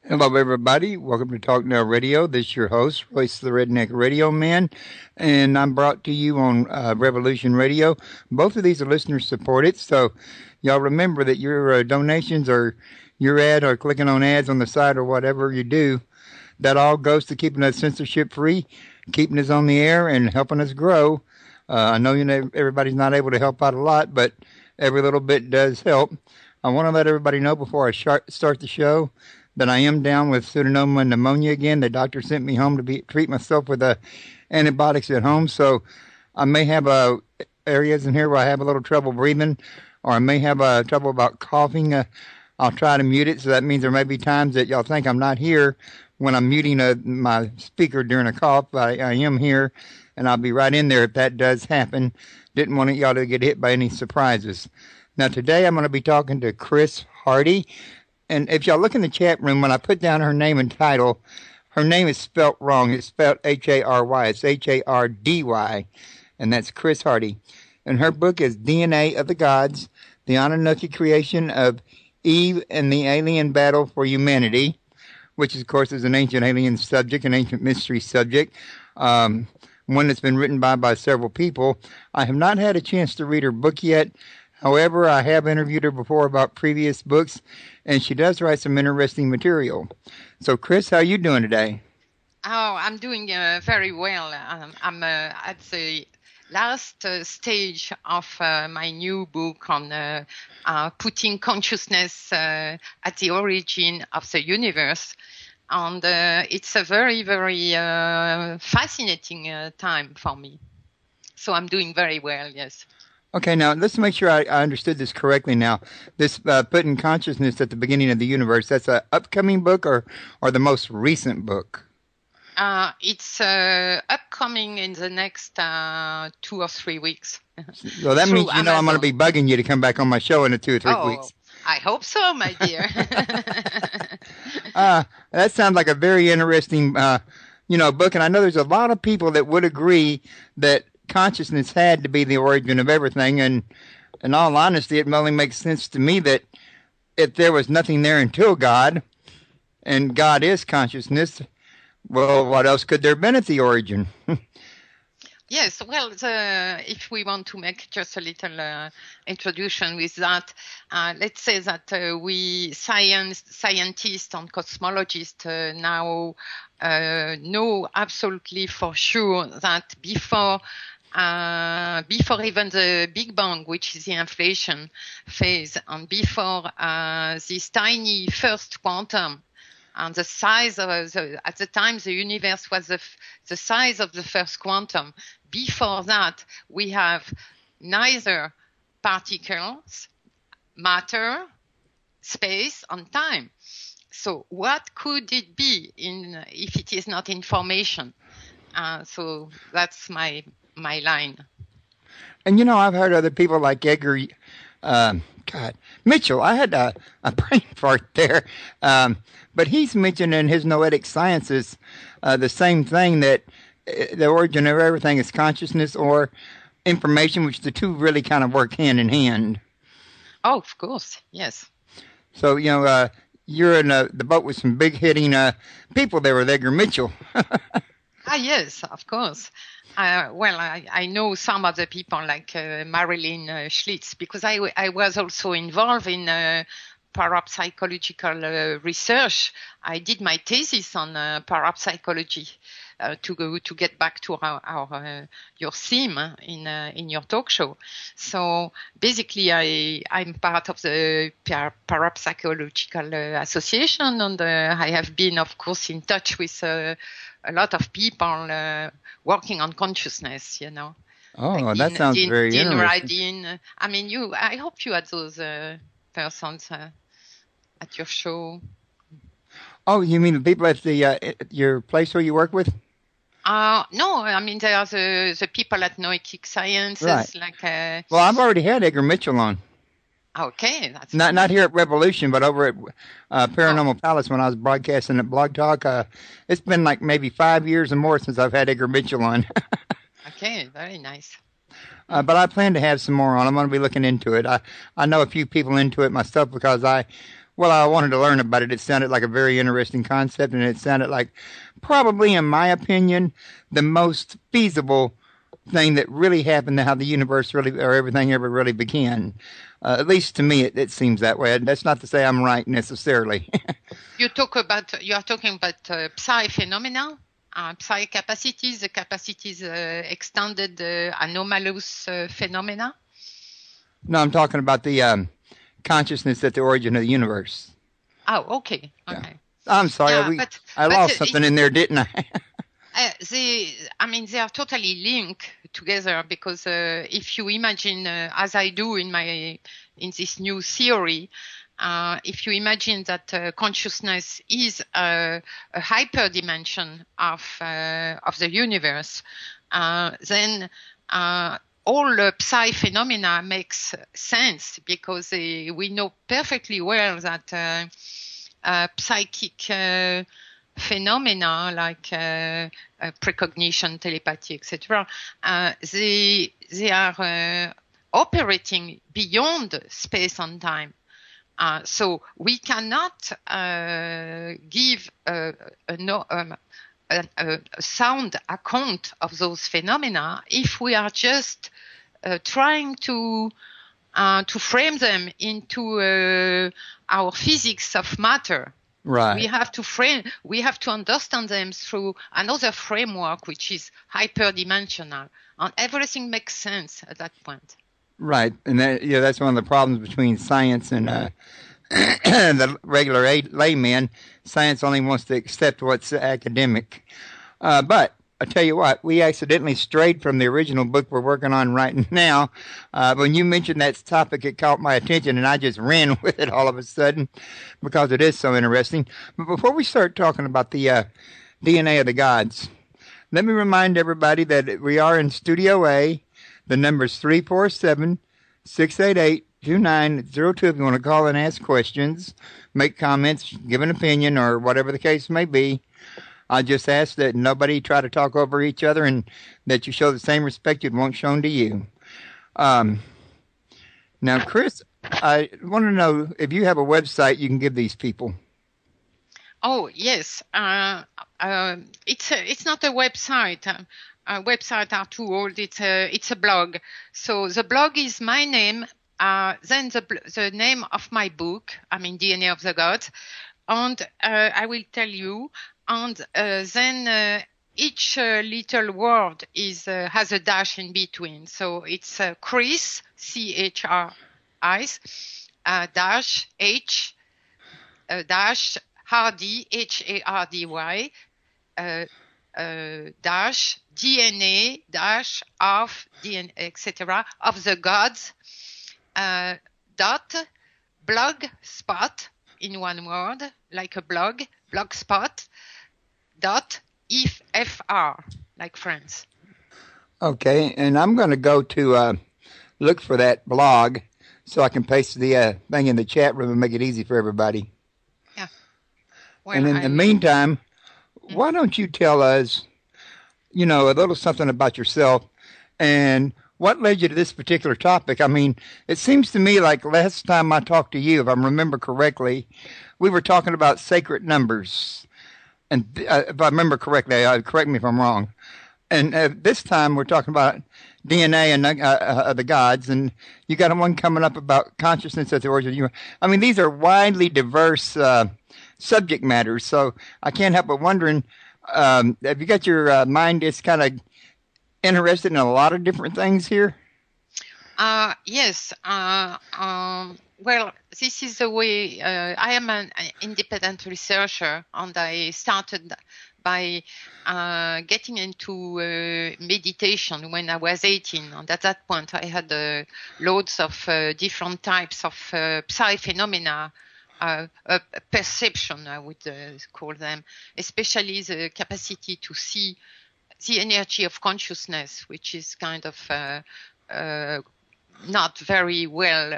Hello, everybody. Welcome to Talk Now Radio. This is your host, Royce the Redneck Radio Man, and I'm brought to you on Revolution Radio. Both of these are listener supported, so y'all remember that your donations or your ad or clicking on ads on the side or whatever you do, that all goes to keeping us censorship free, keeping us on the air, and helping us grow. I know everybody's not able to help out a lot, but every little bit does help. I want to let everybody know before I start the show that I am down with pseudomonas pneumonia again. The doctor sent me home to treat myself with antibiotics at home, so I may have areas in here where I have a little trouble breathing, or I may have trouble about coughing. I'll try to mute it, so that means there may be times that y'all think I'm not here when I'm muting my speaker during a cough. I am here, and I'll be right in there if that does happen. Didn't want y'all to get hit by any surprises. Now, today I'm going to be talking to Chris Hardy. And if y'all look in the chat room, when I put down her name and title, her name is spelt wrong. It's spelled H-A-R-Y. It's H-A-R-D-Y. And that's Chris Hardy. And her book is DNA of the Gods, The Anunnaki Creation of Eve and the Alien Battle for Humanity, which, of course, is an ancient alien subject, an ancient mystery subject, one that's been written by several people. I have not had a chance to read her book yet. However, I have interviewed her before about previous books, and she does write some interesting material. So, Chris, how are you doing today? Oh, I'm doing very well. I'm at the last stage of my new book on putting consciousness at the origin of the universe. And it's a very, very fascinating time for me. So I'm doing very well, yes. Okay, now let's make sure I understood this correctly now. This putting consciousness at the beginning of the universe, that's an upcoming book or the most recent book? It's upcoming in the next 2 or 3 weeks. So that means I'm going to be bugging you to come back on my show in 2 or 3 weeks. I hope so, my dear. That sounds like a very interesting book, and I know there's a lot of people that would agree that consciousness had to be the origin of everything, and in all honesty, it only makes sense to me that if there was nothing there until God, and God is consciousness, well, what else could there have been at the origin? Yes, well, if we want to make just a little introduction with that, let's say that we scientists and cosmologists now know absolutely for sure that before even the Big Bang, which is the inflation phase, and before this tiny first quantum, and the size of at the time the universe was the size of the first quantum. Before that, we have neither particles, matter, space, and time. So what could it be if it is not information? So that's my line. And I've heard other people like Edgar Mitchell. I had a brain fart there. But he's mentioned in his Noetic Sciences the same thing, that the origin of everything is consciousness or information, which the two really kind of work hand in hand. Oh, of course, yes. So, you're in the boat with some big hitting people there with Edgar Mitchell. Yes, of course. I know some other people like Marilyn Schlitz, because I was also involved in parapsychological research. I did my thesis on parapsychology to get back to your theme in your talk show. So basically, I'm part of the parapsychological association, and I have been, of course, in touch with a lot of people working on consciousness. Oh, like that sounds very interesting. I mean, I hope you had those persons at your show. Oh, you mean the people at your place where you work with? No, I mean they are the people at Noetic Sciences. Right. Well, I've already had Edgar Mitchell on. Okay, that's not here at Revolution, but over at Paranormal Palace when I was broadcasting at Blog Talk. It's been like maybe 5 years or more since I've had Edgar Mitchell on. Okay, very nice. But I plan to have some more on. I'm going to be looking into it. I know a few people into it myself because I Well, I wanted to learn about it. It sounded like a very interesting concept, and it sounded like probably, in my opinion, the most feasible thing that really happened to how the universe really, or everything ever really began. At least to me, it seems that way. That's not to say I'm right necessarily. You are talking about psi phenomena, psi capacities, the capacities extended anomalous phenomena. No, I'm talking about the consciousness at the origin of the universe. Oh, okay. Yeah. I'm sorry, Yeah, I lost something in there, didn't I? They are totally linked together because if you imagine, as I do in this new theory, if you imagine that consciousness is a hyperdimension of the universe, then all the psi phenomena makes sense because we know perfectly well that psychic phenomena like precognition, telepathy, etc., they are operating beyond space and time. So we cannot give a sound account of those phenomena if we are just trying to frame them into our physics of matter. Right. We have to understand them through another framework, which is hyperdimensional, and everything makes sense at that point. Right, and that's one of the problems between science and the regular layman. Science only wants to accept what's academic. But I tell you what, we accidentally strayed from the original book we're working on right now. When you mentioned that topic, it caught my attention, and I just ran with it all of a sudden because it is so interesting. But before we start talking about the DNA of the gods, let me remind everybody that we are in Studio A. The number is 347-688-2902 if you want to call and ask questions, make comments, give an opinion, or whatever the case may be. I just ask that nobody try to talk over each other and that you show the same respect you'd want shown to you. Now, Chris, I want to know if you have a website you can give these people. Oh, yes. It's not a website. Websites are too old. It's a blog. So the blog is my name, then the name of my book, DNA of the Gods, and I will tell you. And then each little word has a dash in between. So it's Chris, C-H-R-I-S, dash H, dash Hardy, H-A-R-D-Y, dash DNA, dash of DNA, etc., of the gods, dot blogspot, in one word, like a blogspot, dot FR, like France. Okay, and I'm going to go to look for that blog so I can paste the thing in the chat room and make it easy for everybody. Yeah. Well, and in the meantime, why don't you tell us, a little something about yourself and what led you to this particular topic? It seems to me like last time I talked to you, if I remember correctly, we were talking about sacred numbers. And if I remember correctly, correct me if I'm wrong. And this time we're talking about DNA and the gods, and you got one coming up about consciousness at the origin of the universe. These are widely diverse subject matters, so I can't help but wondering, have you got your mind just kind of interested in a lot of different things here? Yes. Well, this is the way I am an independent researcher, and I started by getting into meditation when I was 18. And at that point, I had loads of different types of psi phenomena, perception, I would call them, especially the capacity to see the energy of consciousness, which is kind of not very well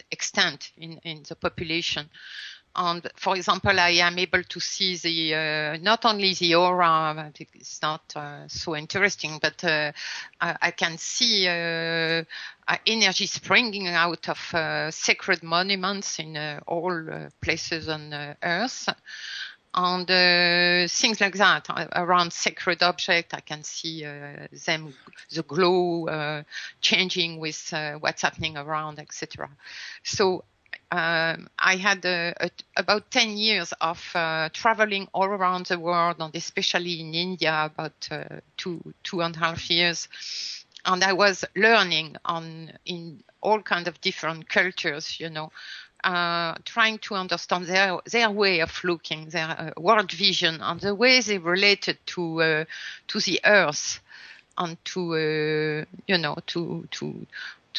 extant in the population. And for example, I am able to see the not only the aura, it's not so interesting, but I can see energy springing out of sacred monuments in all places on Earth. And things like that around sacred objects, I can see them, the glow changing with what's happening around, etc. So I had about 10 years of traveling all around the world, and especially in India, about 2.5 years. And I was learning in all kinds of different cultures, trying to understand their way of looking, their world vision, and the way they related to the earth and to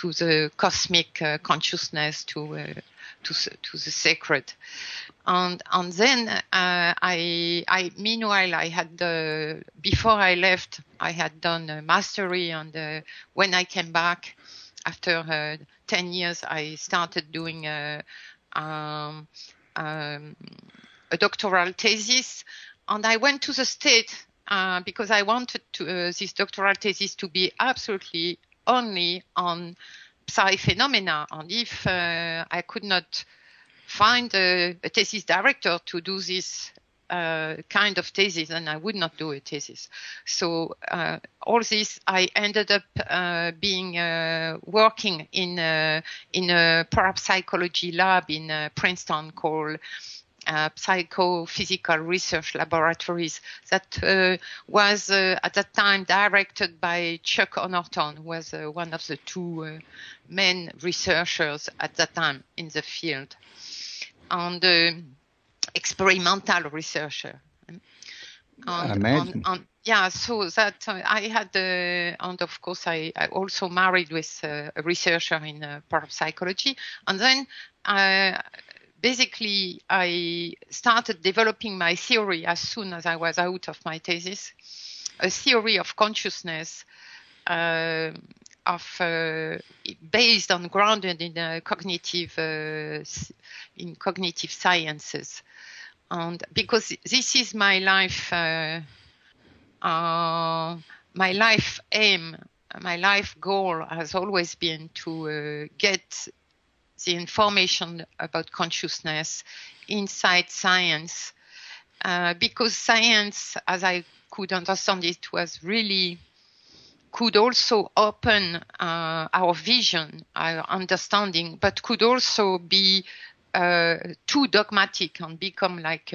the cosmic consciousness, to the sacred. And then I meanwhile I had before I left, I had done a mastery, and when I came back after 10 years, I started doing a doctoral thesis, and I went to the States because I wanted this doctoral thesis to be absolutely only on psi phenomena. And if I could not find a thesis director to do this kind of thesis, and I would not do a thesis. So all this, I ended up being working in a parapsychology lab in Princeton called Psychophysical Research Laboratories, that was at that time directed by Chuck Honorton, who was one of the two main researchers at that time in the field, and experimental researcher. Imagine. So that I had, and of course I also married with a researcher in parapsychology, and then basically I started developing my theory as soon as I was out of my thesis, a theory of consciousness based on grounded in cognitive sciences. And because this is my life aim, my life goal has always been to get the information about consciousness inside science, because science, as I could understand it, could also open our vision, our understanding, but could also be too dogmatic and become like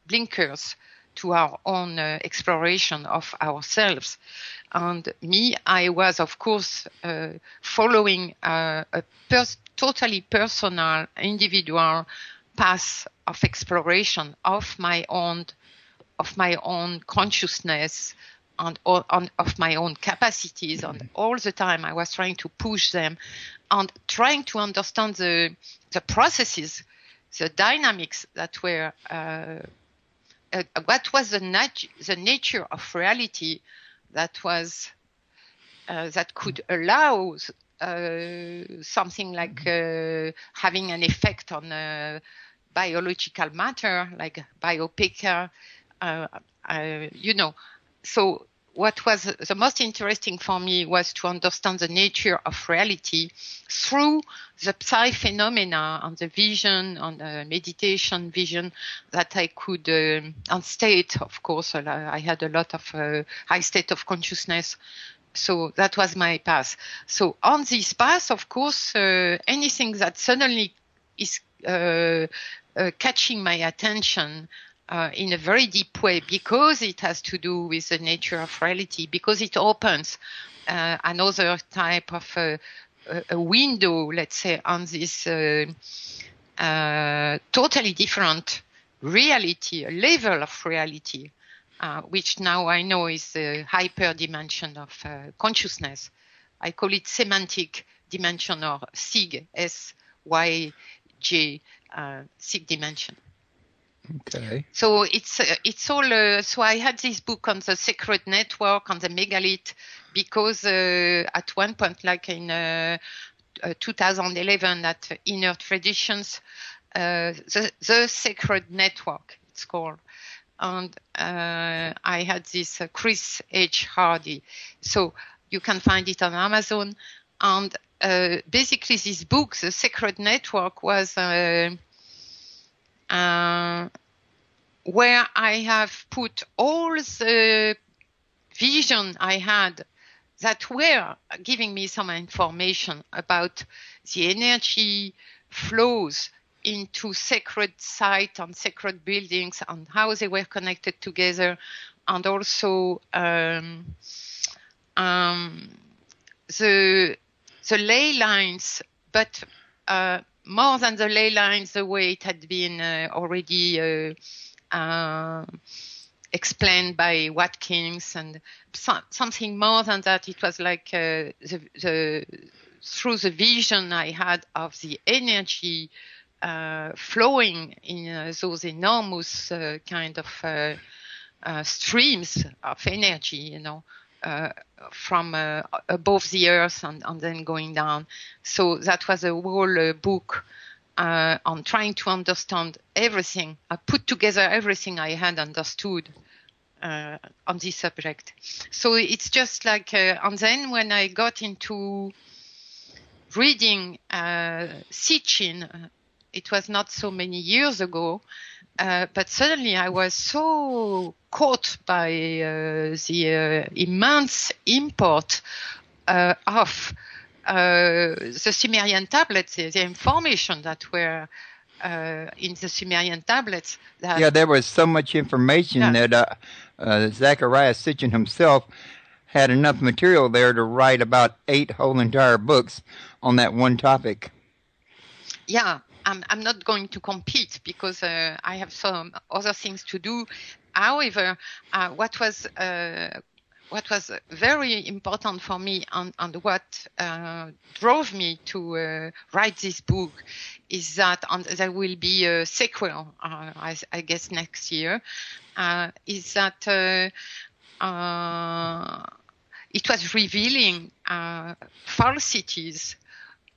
blinkers to our own exploration of ourselves. And me, I was, of course, following a totally personal, individual path of exploration of my own consciousness and of my own capacities. And all the time I was trying to push them and trying to understand the processes, the dynamics that were, what was the nature of reality that could allow something like having an effect on biological matter, like biopic, So what was the most interesting for me was to understand the nature of reality through the psi phenomena and the vision and the meditation vision that I could, and state, of course, I had a lot of high state of consciousness. So that was my path. So on this path, of course, anything that suddenly is catching my attention in a very deep way, because it has to do with the nature of reality, because it opens another type of a window, let's say, on this totally different reality, a level of reality, which now I know is the hyper dimension of consciousness. I call it semantic dimension, or SIG, SYG, SIG dimension. Okay. So it's all. So I had this book on the sacred network, on the megalith, because at one point, like in 2011, at Inner Traditions, the Sacred Network, it's called. And I had this Chris H. Hardy. So you can find it on Amazon. And basically this book, The Sacred Network, was where I have put all the vision I had that were giving me some information about the energy flows into sacred sites and sacred buildings and how they were connected together, and also the ley lines, but more than the ley lines, the way it had been already explained by Watkins, and something more than that. It was like through the vision I had of the energy flowing in those enormous kind of streams of energy, you know, from above the earth and then going down. So that was a whole book on trying to understand everything. I put together everything I had understood on this subject. So it's just like, and then when I got into reading Sitchin, it was not so many years ago, but suddenly I was so caught by the immense import of the Sumerian tablets, the information that were in the Sumerian tablets. Yeah, there was so much information that Zachariah Sitchin himself had enough material there to write about 8 whole entire books on that one topic. Yeah, I'm not going to compete because I have some other things to do. However, what was very important for me and what drove me to write this book is that, and there will be a sequel, I guess next year, is that it was revealing falsities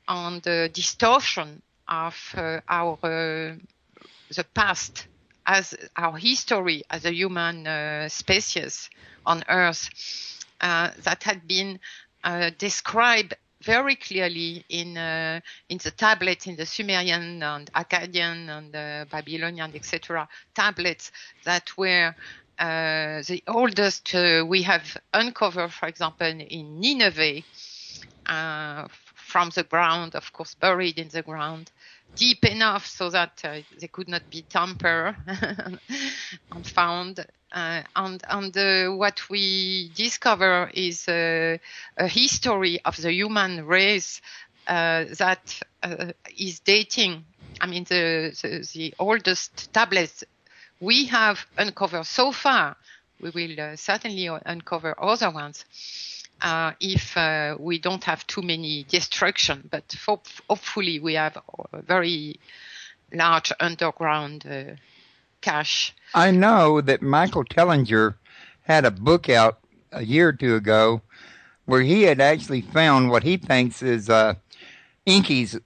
and distortion of the past, as our history as a human species on Earth, that had been described very clearly in the tablets, in the Sumerian and Akkadian and Babylonian, etc. tablets that were the oldest we have uncovered, for example, in Nineveh, from the ground, of course, buried in the ground, deep enough so that they could not be tampered and found. And what we discover is a history of the human race that is dating. I mean, the oldest tablets we have uncovered so far. We will certainly uncover other ones if we don't have too many destruction. But hopefully we have a very large underground cache. I know that Michael Tellinger had a book out a year or two ago where he had actually found what he thinks is Enki's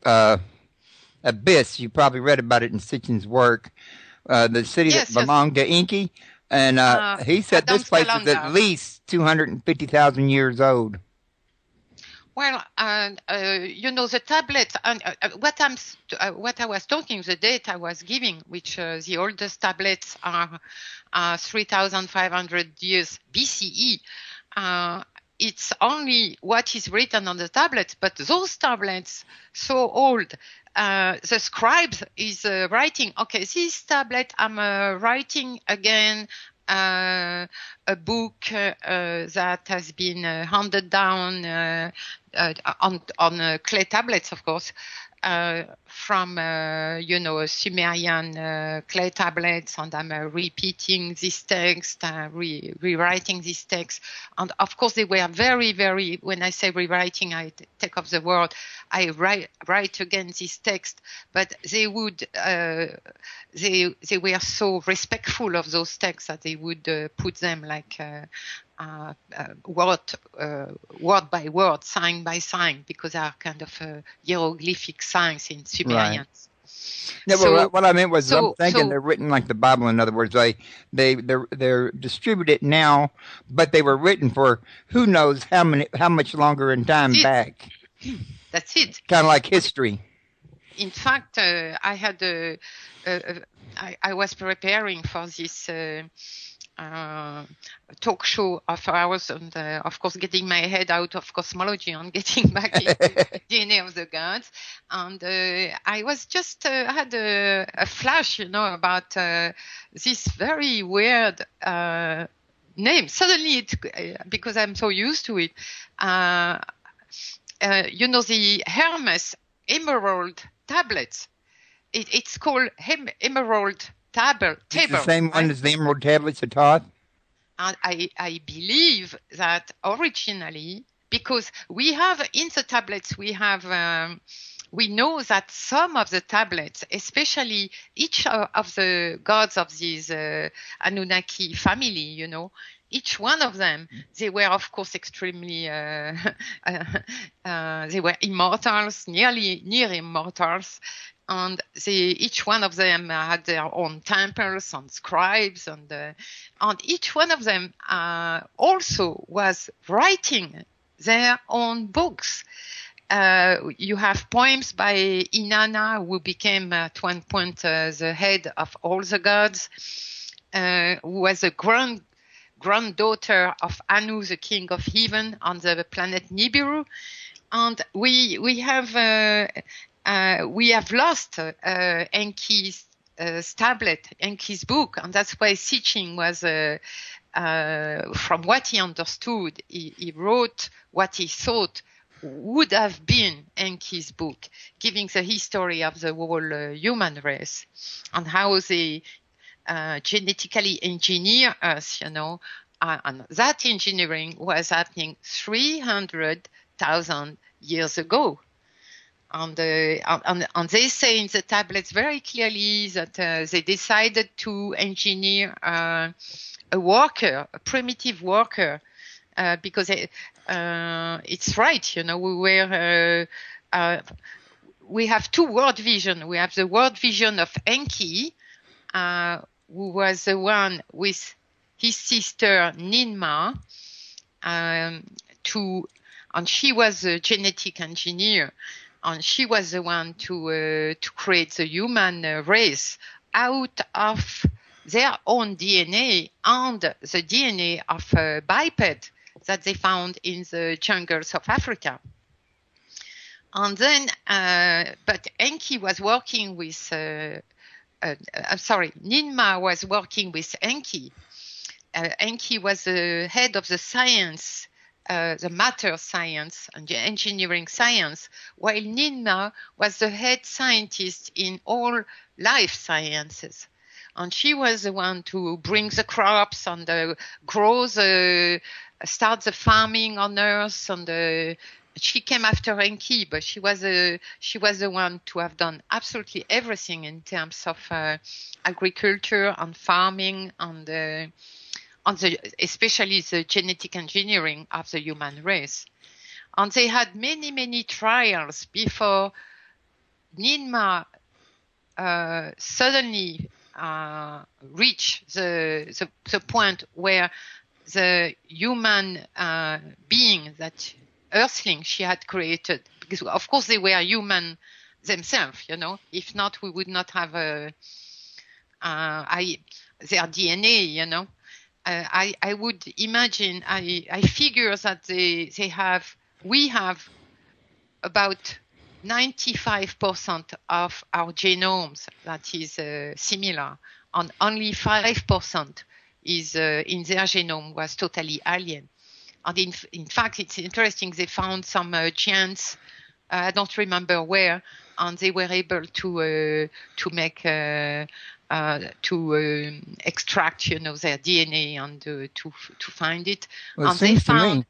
abyss. You probably read about it in Sitchin's work. The city that belonged to Enki. And he said this place is at least 250,000 years old. Well, you know, the tablet, and what I was talking, the date I was giving, which the oldest tablets are 3,500 years BCE. It's only what is written on the tablets, but those tablets so old. The scribe is writing, okay, this tablet, I'm writing again a book that has been handed down on clay tablets, of course, from Sumerian clay tablets, and I'm repeating this text, rewriting this text, and of course they were very, very. When I say rewriting, I take off the word. I write again this text, but they would they were so respectful of those texts that they would put them like word by word, sign by sign, because they are kind of hieroglyphic signs in Sumerian. Right. Yeah, well, what I meant was, I'm thinking so they're written like the Bible. In other words, they're distributed now, but they were written for who knows how much longer in time back. That's it. Kind of like history. In fact, I was preparing for this talk show of ours, and of course getting my head out of cosmology and getting back into the DNA of the gods. And I was just had a flash, about this very weird name. Suddenly, because I'm so used to it, the Hermes emerald tablets. It's called emerald table. It's the same one as the emerald tablets of Thoth? I believe that originally, because we have in the tablets, we know that some of the tablets, especially each of the gods of these Anunnaki family, each one of them, they were, of course, extremely, they were immortals, near immortals. And each one of them had their own temples and scribes, and each one of them also was writing their own books. You have poems by Inanna, who became at one point the head of all the gods, who was a granddaughter of Anu, the king of heaven, on the planet Nibiru. And we have lost Enki's tablet, Enki's book, and that's why Sitchin was, from what he understood, he wrote what he thought would have been Enki's book, giving the history of the whole human race and how they genetically engineer us, and that engineering was happening 300,000 years ago. And they say in the tablets very clearly that they decided to engineer a primitive worker, because it's right, we have two world vision. We have the world vision of Enki, who was the one with his sister Ninmah, and she was a genetic engineer. And she was the one to create the human race out of their own DNA and the DNA of a biped that they found in the jungles of Africa. And then, but Enki was working with, Ninmah was working with Enki. Enki was the head of the science, the matter science and the engineering science, while Ninmah was the head scientist in all life sciences. And she was the one to bring the crops and start the farming on Earth. And she came after Enki, but she was the one to have done absolutely everything in terms of agriculture and farming and especially the genetic engineering of the human race. And they had many, many trials before Ninmah suddenly reached the point where the human being, that earthling she had created, because of course they were human themselves, if not we would not have their DNA, I would imagine, I figure that we have about 95% of our genomes that is similar, and only 5% is in their genome was totally alien. And in fact, it's interesting, they found some giants, I don't remember where, and they were able to make extract, their DNA and to find it. Well, and they found,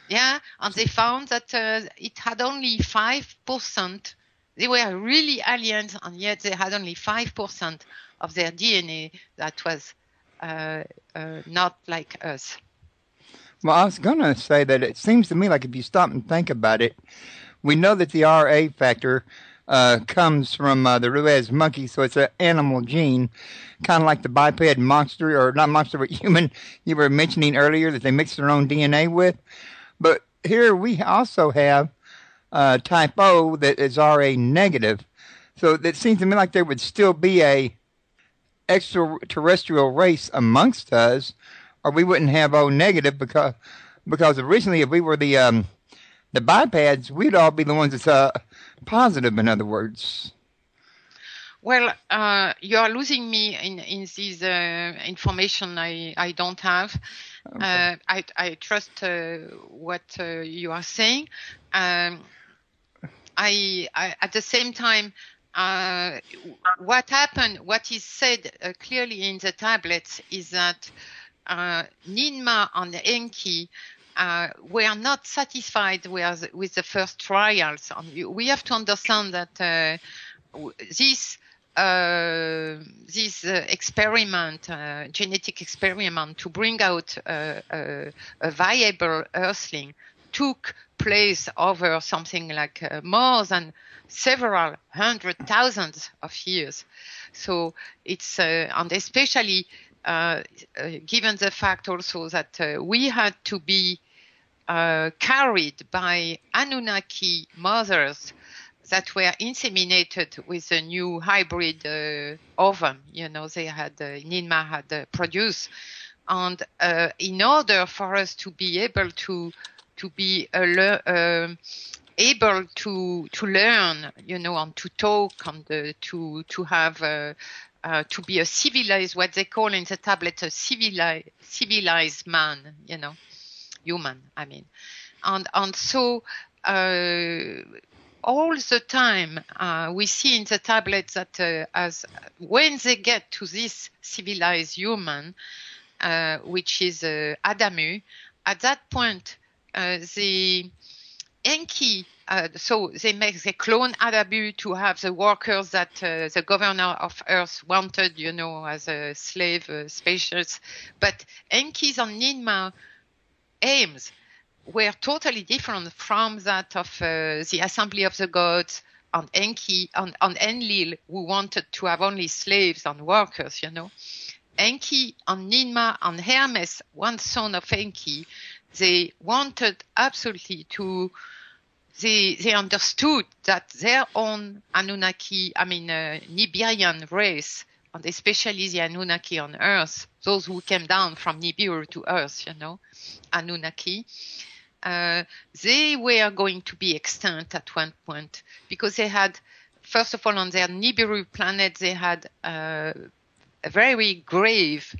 and they found that it had only 5%. They were really aliens, and yet they had only 5% of their DNA that was not like us. Well, I was going to say that it seems to me like if you stop and think about it, we know that the Ra factor comes from the Ruiz monkey, so it's an animal gene, kind of like the biped monster, or not monster, but human you were mentioning earlier that they mix their own DNA with. But here we also have type O that is RA negative. So it seems to me like there would still be a extraterrestrial race amongst us, or we wouldn't have O negative because originally if we were the bipeds, we'd all be the ones that's positive. In other words. Well, you are losing me in this information I don't have. Okay. I trust what you are saying. I at the same time, what happened, what is said clearly in the tablets is that Ninmah and Enki were not satisfied with the first trials. We have to understand that this experiment, genetic experiment to bring out a viable earthling took place over something like more than several 100,000 of years. So it's, and especially given the fact also that we had to be carried by Anunnaki mothers that were inseminated with a new hybrid ovum, they had, Ninmah had produced. And in order for us to be able to be able to learn, and to talk, and to have to be a civilized, what they call in the tablet, a civilized man, human, I mean. And so all the time we see in the tablet that as when they get to this civilized human, which is Adamu, at that point the Enki, so they clone Adamu to have the workers that the governor of Earth wanted, as a slave species. But Enki's and Ninmah aims were totally different from that of the Assembly of the Gods and Enki and Enlil, who wanted to have only slaves and workers, Enki and Ninmah and Hermes, one son of Enki, they wanted absolutely to, they understood that their own Anunnaki, Nibirian race, and especially the Anunnaki on Earth, those who came down from Nibiru to Earth, Anunnaki, they were going to be extinct at one point because they had, first of all, on their Nibiru planet, they had a very grave,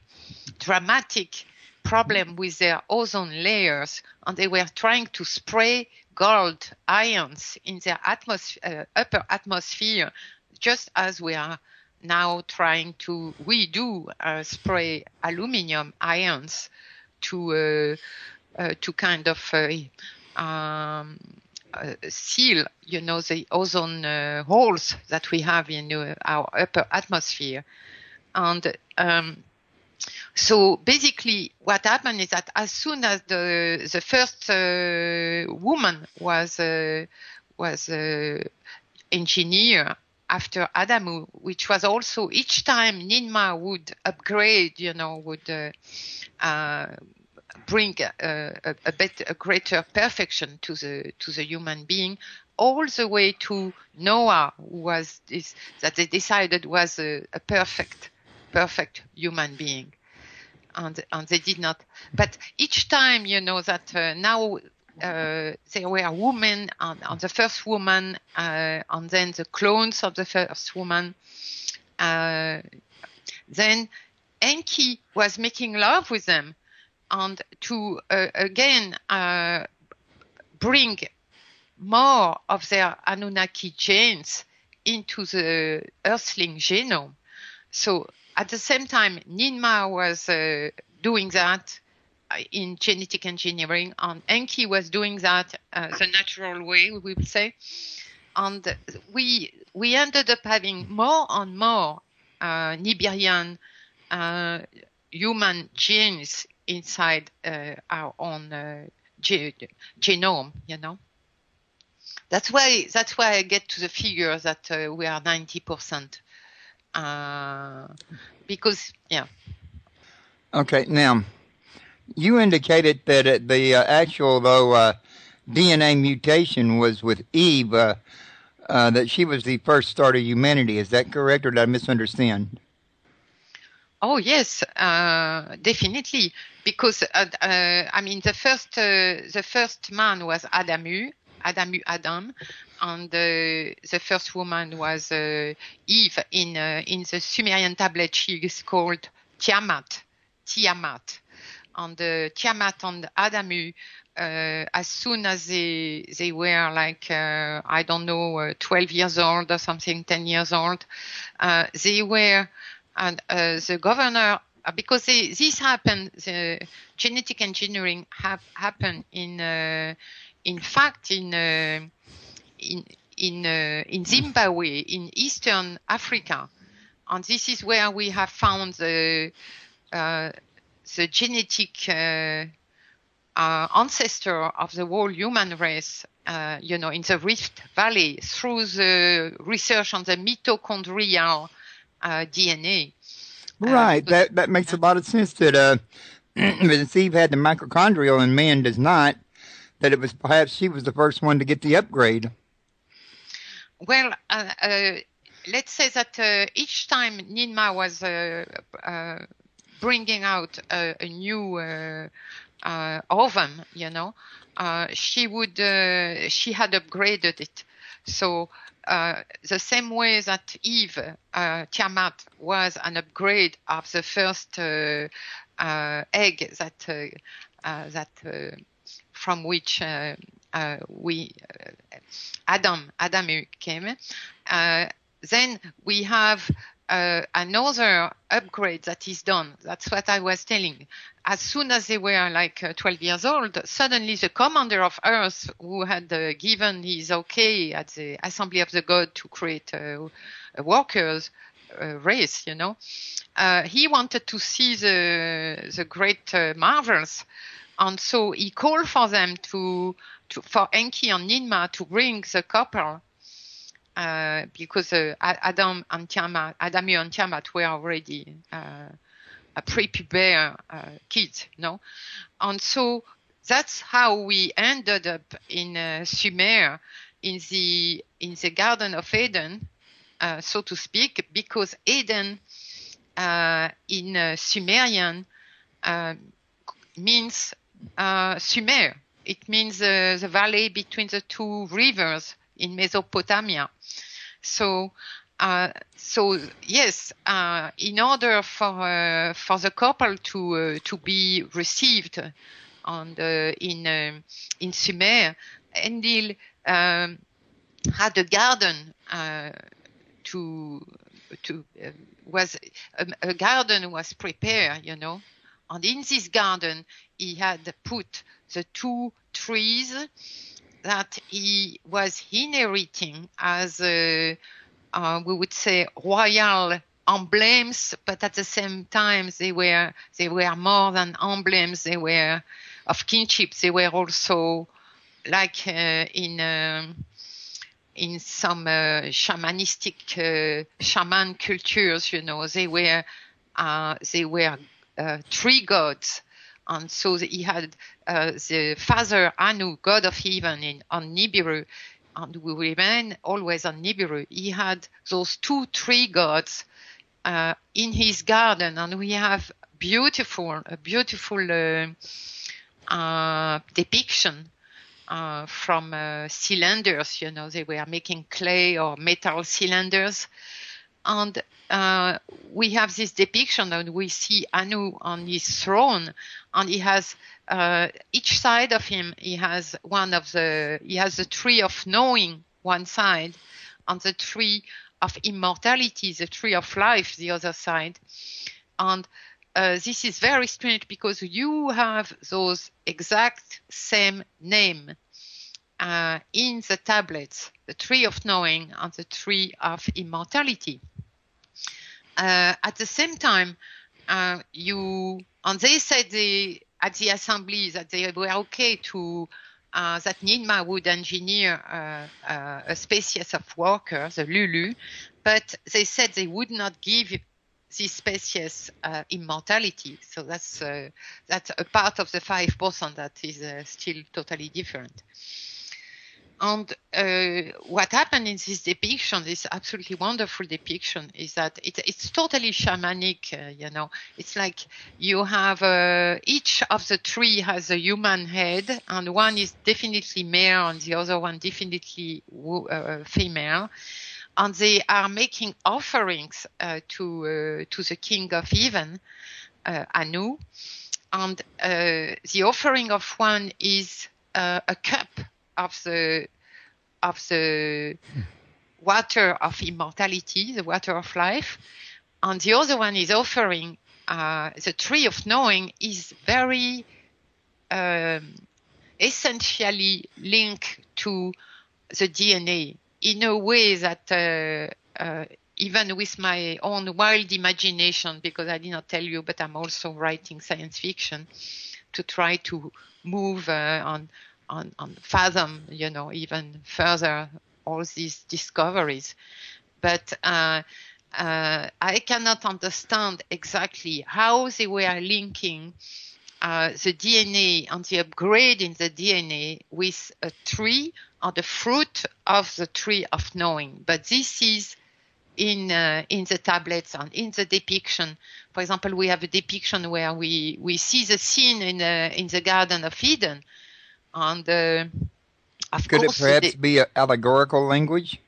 dramatic problem with their ozone layers, and they were trying to spray gold ions in their upper atmosphere, just as we are now trying to spray aluminum ions to kind of seal, the ozone holes that we have in our upper atmosphere. And so basically what happened is that as soon as the first woman was engineered after Adamu, which was also each time Ninmah would upgrade, would bring a greater perfection to the human being, all the way to Noah, who was that they decided was a perfect human being, and they did not. But each time, that now there were women, and the first woman, and then the clones of the first woman. Then Enki was making love with them, and to again bring more of their Anunnaki genes into the Earthling genome. So at the same time, Ninmah was doing that in genetic engineering, and Enki was doing that the natural way, we would say. And we ended up having more and more Nibirian human genes inside our own genome, That's why I get to the figure that we are 90%. Because, yeah. Okay, now, you indicated that the actual, though, DNA mutation was with Eve, that she was the first start of humanity. Is that correct, or did I misunderstand? Oh yes, definitely. Because I mean, the first man was Adam, and the first woman was Eve. In the Sumerian tablet, she is called Tiamat. And Tiamat and Adamu, as soon as they were like I don't know 12 years old or something, 10 years old, they were. And the governor, because this happened, the genetic engineering happened in fact in Zimbabwe, in Eastern Africa, and this is where we have found the genetic ancestor of the whole human race. In the Rift Valley, through the research on the mitochondrial DNA. Right, that makes a lot of sense. That Eve had the mitochondrial and man does not. That it was perhaps she was the first one to get the upgrade. Well, let's say that each time Ninmah was bringing out a new ovum, she had upgraded it. So the same way that Eve, Tiamat, was an upgrade of the first egg that from which Adamu came. Then we have another upgrade that is done. That's what I was telling. As soon as they were like 12 years old, suddenly the commander of Earth, who had given his okay at the Assembly of the God to create a workers race, he wanted to see the great marvels. And so he called for them for Enki and Ninmah to bring the couple, because Adamu and Tiamat were already a prepubere kids, no? And so that's how we ended up in Sumer, in the Garden of Eden, so to speak, because Eden in Sumerian means Sumer. It means the valley between the two rivers in Mesopotamia. So yes, in order for the couple to be received in Sumer, Enlil had a garden a garden was prepared, and in this garden he had put the two trees that he was inheriting as we would say royal emblems, but at the same time they were more than emblems. They were of kinship. They were also like in some shamanistic shaman cultures, they were tree gods. And so he had the father Anu, god of heaven, on Nibiru, and we remain always on Nibiru. He had those two tree gods in his garden, and we have a beautiful depiction from cylinders. They were making clay or metal cylinders. And we have this depiction, and we see Anu on his throne, and he has each side of him. He has the tree of knowing one side, and the tree of immortality, the tree of life, the other side. And this is very strange because you have those exact same name in the tablets, the tree of knowing and the tree of immortality. At the same time, and they said at the assembly that they were okay to that Ninmah would engineer a species of workers, the Lulu, but they said they would not give this species immortality. So that's a part of the 5% that is still totally different. And what happened in this depiction, this absolutely wonderful depiction, is that it's totally shamanic. It's like you have each of the three has a human head, and one is definitely male, and the other one definitely female. And they are making offerings to the king of heaven, Anu. And the offering of one is a cup of the water of immortality, the water of life, and the other one is offering the tree of knowing is very essentially linked to the DNA in a way that even with my own wild imagination, because I did not tell you, but I'm also writing science fiction to try to move on fathom, even further all these discoveries. But I cannot understand exactly how they were linking the DNA and the upgrade in the DNA with a tree or the fruit of the tree of knowing. But this is in the tablets and in the depiction. For example, we have a depiction where we see the scene in the Garden of Eden. And of Could course, it perhaps be an allegorical language?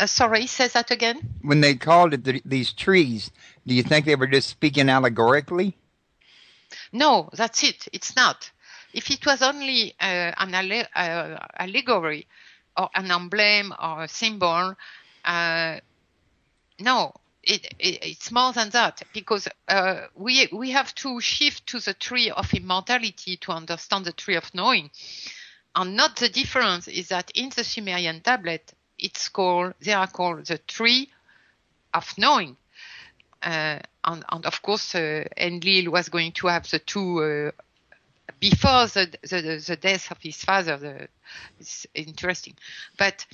Sorry, say that again. When they called it these trees, do you think they were just speaking allegorically? No, that's it. It's not. If it was only an allegory or an emblem or a symbol, no, it's more than that, because we have to shift to the tree of immortality to understand the tree of knowing. And not the difference is that in the Sumerian tablet, they are called the tree of knowing. And of course, Enlil was going to have the two before the death of his father. It's interesting. But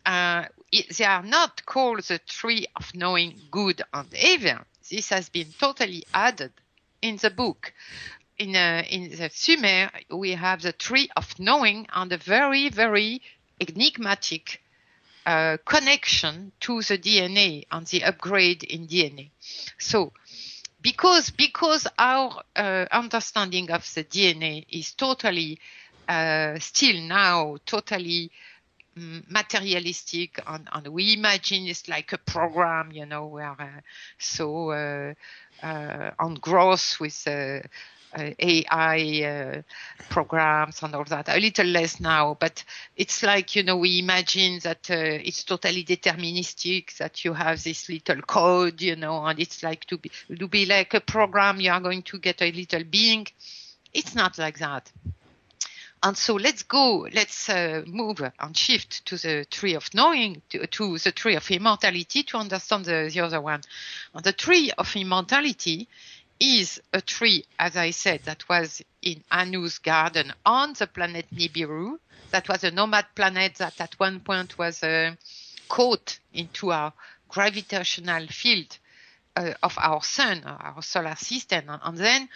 they are not called the tree of knowing good and evil. This has been totally added in the book. In the Sumer, we have the tree of knowing and a very, very enigmatic connection to the DNA and the upgrade in DNA. So, because our understanding of the DNA is totally still now totally materialistic, and we imagine it's like a program, where so on growth with AI programs and all that. A little less now, but it's like, we imagine that it's totally deterministic, that you have this little code, and it's like to be like a program, you are going to get a little being. It's not like that. And so let's move and shift to the tree of knowing, to the tree of immortality, to understand the other one. And the tree of immortality is a tree, as I said, that was in Anu's garden on the planet Nibiru. That was a nomad planet that at one point was caught into our gravitational field of our sun, our solar system. And then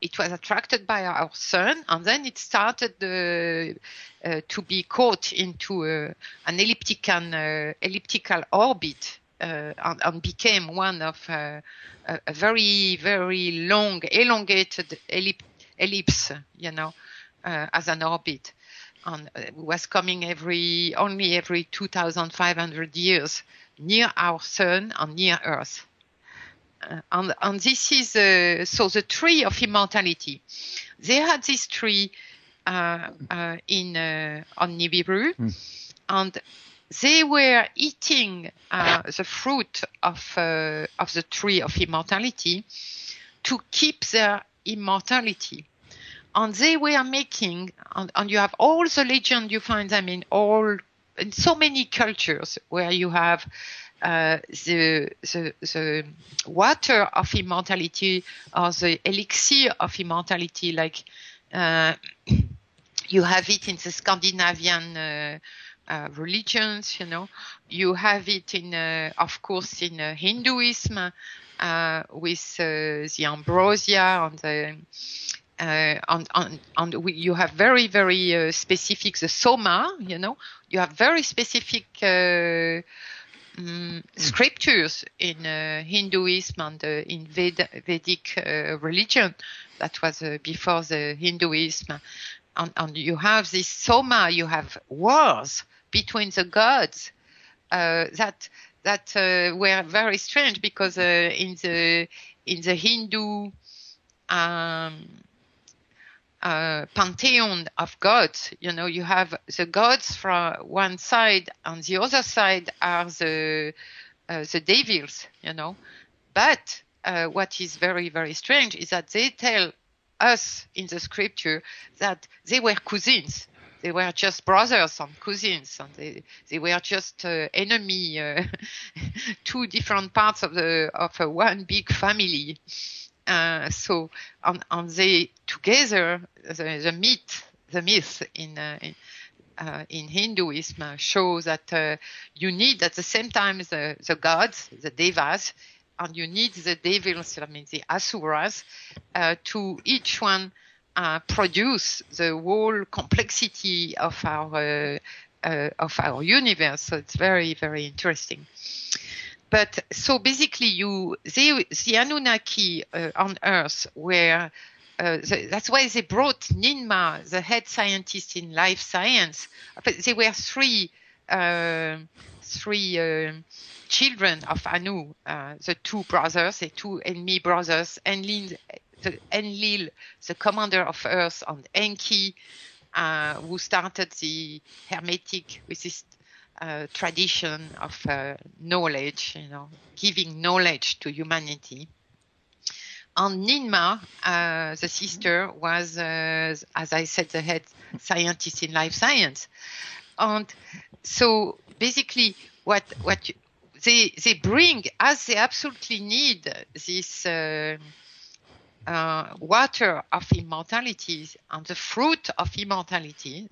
it was attracted by our sun, and then it started to be caught into an elliptical orbit, and became one of a very, very long, elongated ellipse, as an orbit, and was coming only every 2,500 years near our sun and near Earth. And this is so the tree of immortality. They had this tree on Nibiru, and they were eating the fruit of the tree of immortality to keep their immortality. And they were making, and you have all the legend you find them in so many cultures where you have the water of immortality or the elixir of immortality, like You have it in the Scandinavian religions, you know. You have it in, of course, in Hinduism with the ambrosia you have very, very specific, the soma, you know. You have very specific scriptures in Hinduism and in Vedic religion. That was before the Hinduism. And you have this soma, you have wars between the gods that were very strange, because in the Hindu pantheon of gods, you know, you have the gods from one side, and the other side are the devils, you know. But what is very, very strange is that they tell us in the scripture that they were cousins. They were just brothers and cousins, and they were just enemy, two different parts of one big family. So they together, the myth in Hinduism shows that you need at the same time the gods, the devas, and you need the devils, I mean the asuras, to each one produce the whole complexity of our universe. So it's very, very interesting. But so basically, the Anunnaki on Earth were. That's why they brought Ninmah, the head scientist in life science. But they were three children of Anu, the two brothers, the two enemy brothers, Enlil, the commander of Earth, and Enki, who started the Hermetic with this tradition of knowledge, you know, giving knowledge to humanity. And Ninmah, the sister, was, as I said, the head scientist in life science. And so basically what they bring, as they absolutely need this water of immortality and the fruit of immortality,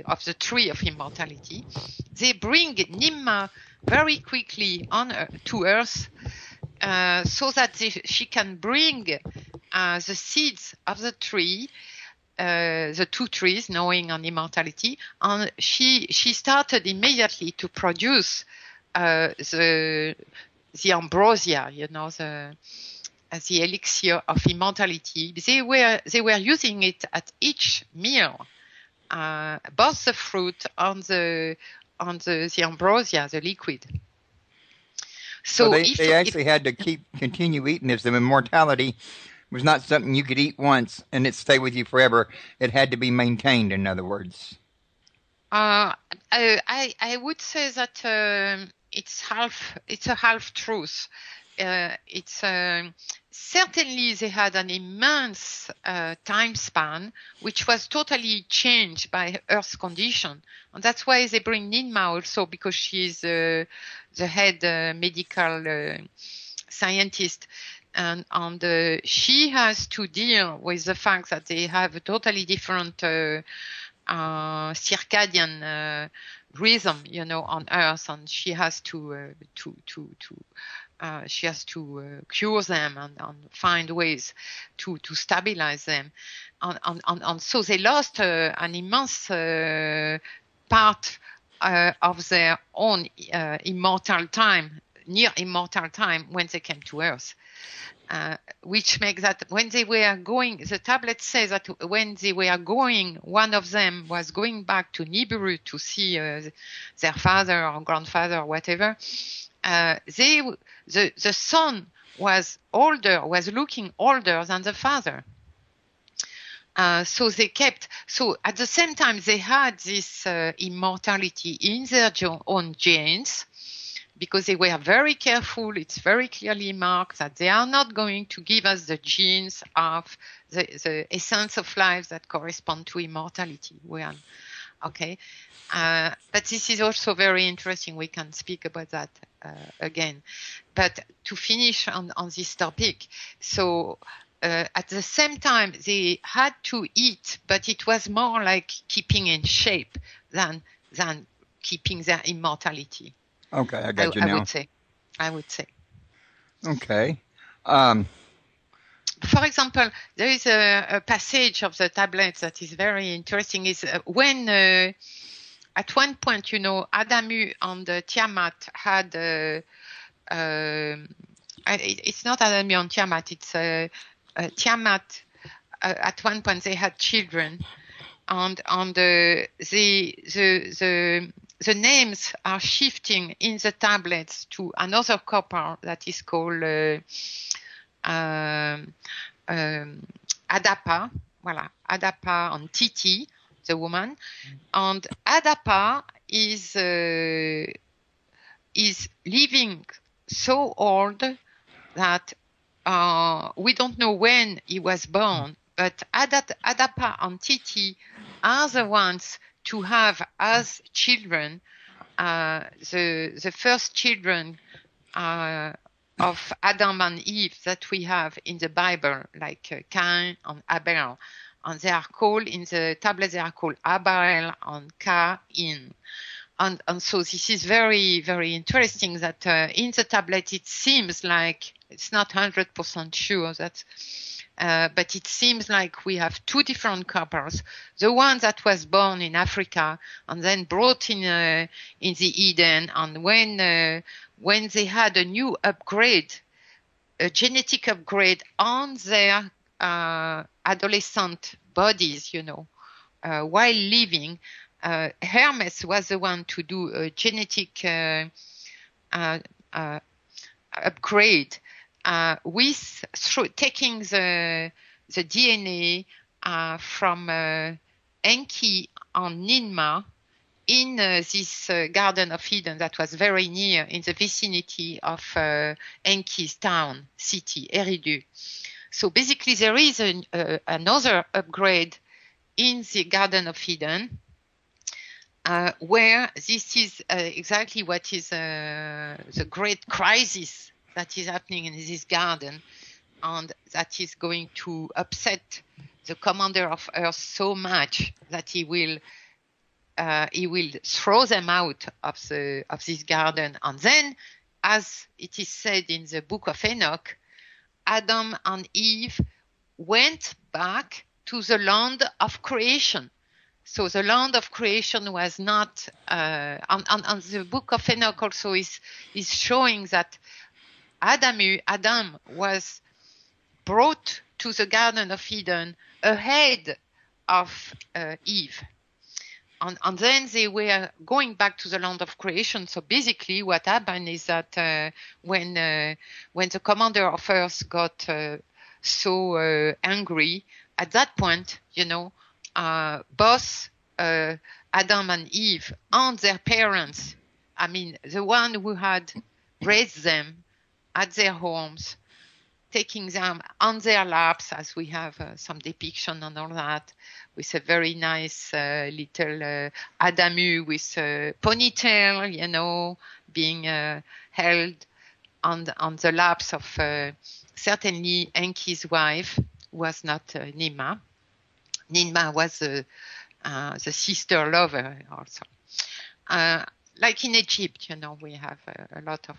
of the tree of immortality, they bring Ninmah very quickly to Earth, so that she can bring the seeds of the tree, the two trees, knowing and immortality, and she started immediately to produce the ambrosia, you know, the elixir of immortality. They were using it at each meal, both the fruit and the ambrosia, the liquid. So they actually had to continue eating this. The immortality was not something you could eat once and it stay with you forever. It had to be maintained, in other words. I would say that it's a half truth. It's certainly they had an immense time span, which was totally changed by Earth's condition, and that's why they bring Ninmah also, because she's the head medical scientist, and she has to deal with the fact that they have a totally different circadian rhythm, you know, on Earth, and she has to cure them and find ways to stabilize them, and so they lost an immense part of their own immortal time, near immortal time, when they came to Earth. Which makes that when they were going, the tablet says that when they were going, one of them was going back to Nibiru to see their father or grandfather or whatever. The son was looking older than the father. So they kept. So at the same time, they had this immortality in their own genes, because they were very careful. It's very clearly marked that they are not going to give us the genes of the essence of life that correspond to immortality. Okay. But this is also very interesting. We can speak about that again. But to finish on this topic, so at the same time, they had to eat, but it was more like keeping in shape than keeping their immortality. Okay, I got you now. I would say. Okay. For example, there is a passage of the tablets that is very interesting. Is when at one point, Adamu and Tiamat had. It's not Adamu and Tiamat. It's Tiamat. At one point, they had children, and the names are shifting in the tablets to another couple that is called Adapa. Voilà, Adapa and Titi, the woman, and Adapa is living so old that we don't know when he was born, but Adapa and Titi are the ones to have as children the first children of Adam and Eve that we have in the Bible, like Cain and Abel. And they are called, in the tablet, they are called Abel and Cain. And so this is very, very interesting that in the tablet it seems like, it's not 100% sure that, but it seems like we have two different couples. The one that was born in Africa and then brought in the Eden, and when they had a new upgrade, a genetic upgrade on their adolescent bodies, while living, Hermes was the one to do a genetic upgrade taking the DNA from Enki and Ninmah in this Garden of Eden that was very near, in the vicinity of Enki's town, city, Eridu. So basically there is another upgrade in the Garden of Eden, where this is exactly what is the great crisis that is happening in this garden, and that is going to upset the commander of Earth so much that he will throw them out of this garden. And then, as it is said in the book of Enoch, Adam and Eve went back to the land of creation. So the land of creation was not, and the book of Enoch also is showing that Adam was brought to the Garden of Eden ahead of Eve. And then they were going back to the land of creation. So basically what happened is that when the commander of Earth got so angry, at that point, both Adam and Eve and their parents, I mean, the one who had raised them at their homes, taking them on their laps, as we have some depiction and all that, with a very nice little Adamu with a ponytail, being held on the laps of certainly Enki's wife, who was not Ninmah. Ninmah was the sister lover also. Like in Egypt, we have a lot of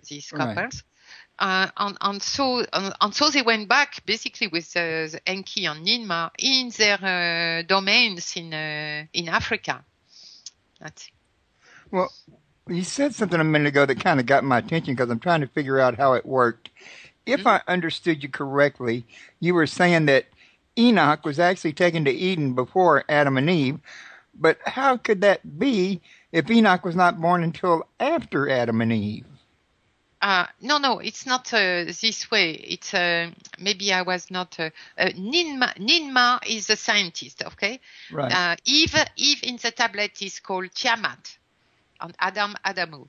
these couples. Right. And so they went back basically with the Enki and Ninmah in their domains in Africa. That's it. Well, you said something a minute ago that kind of got my attention because I'm trying to figure out how it worked. If I understood you correctly, you were saying that Enoch was actually taken to Eden before Adam and Eve, but how could that be if Enoch was not born until after Adam and Eve? No, it's not this way. It's maybe I was not. Ninmah is a scientist, okay? Right. Eve in the tablet is called Tiamat, and Adamu.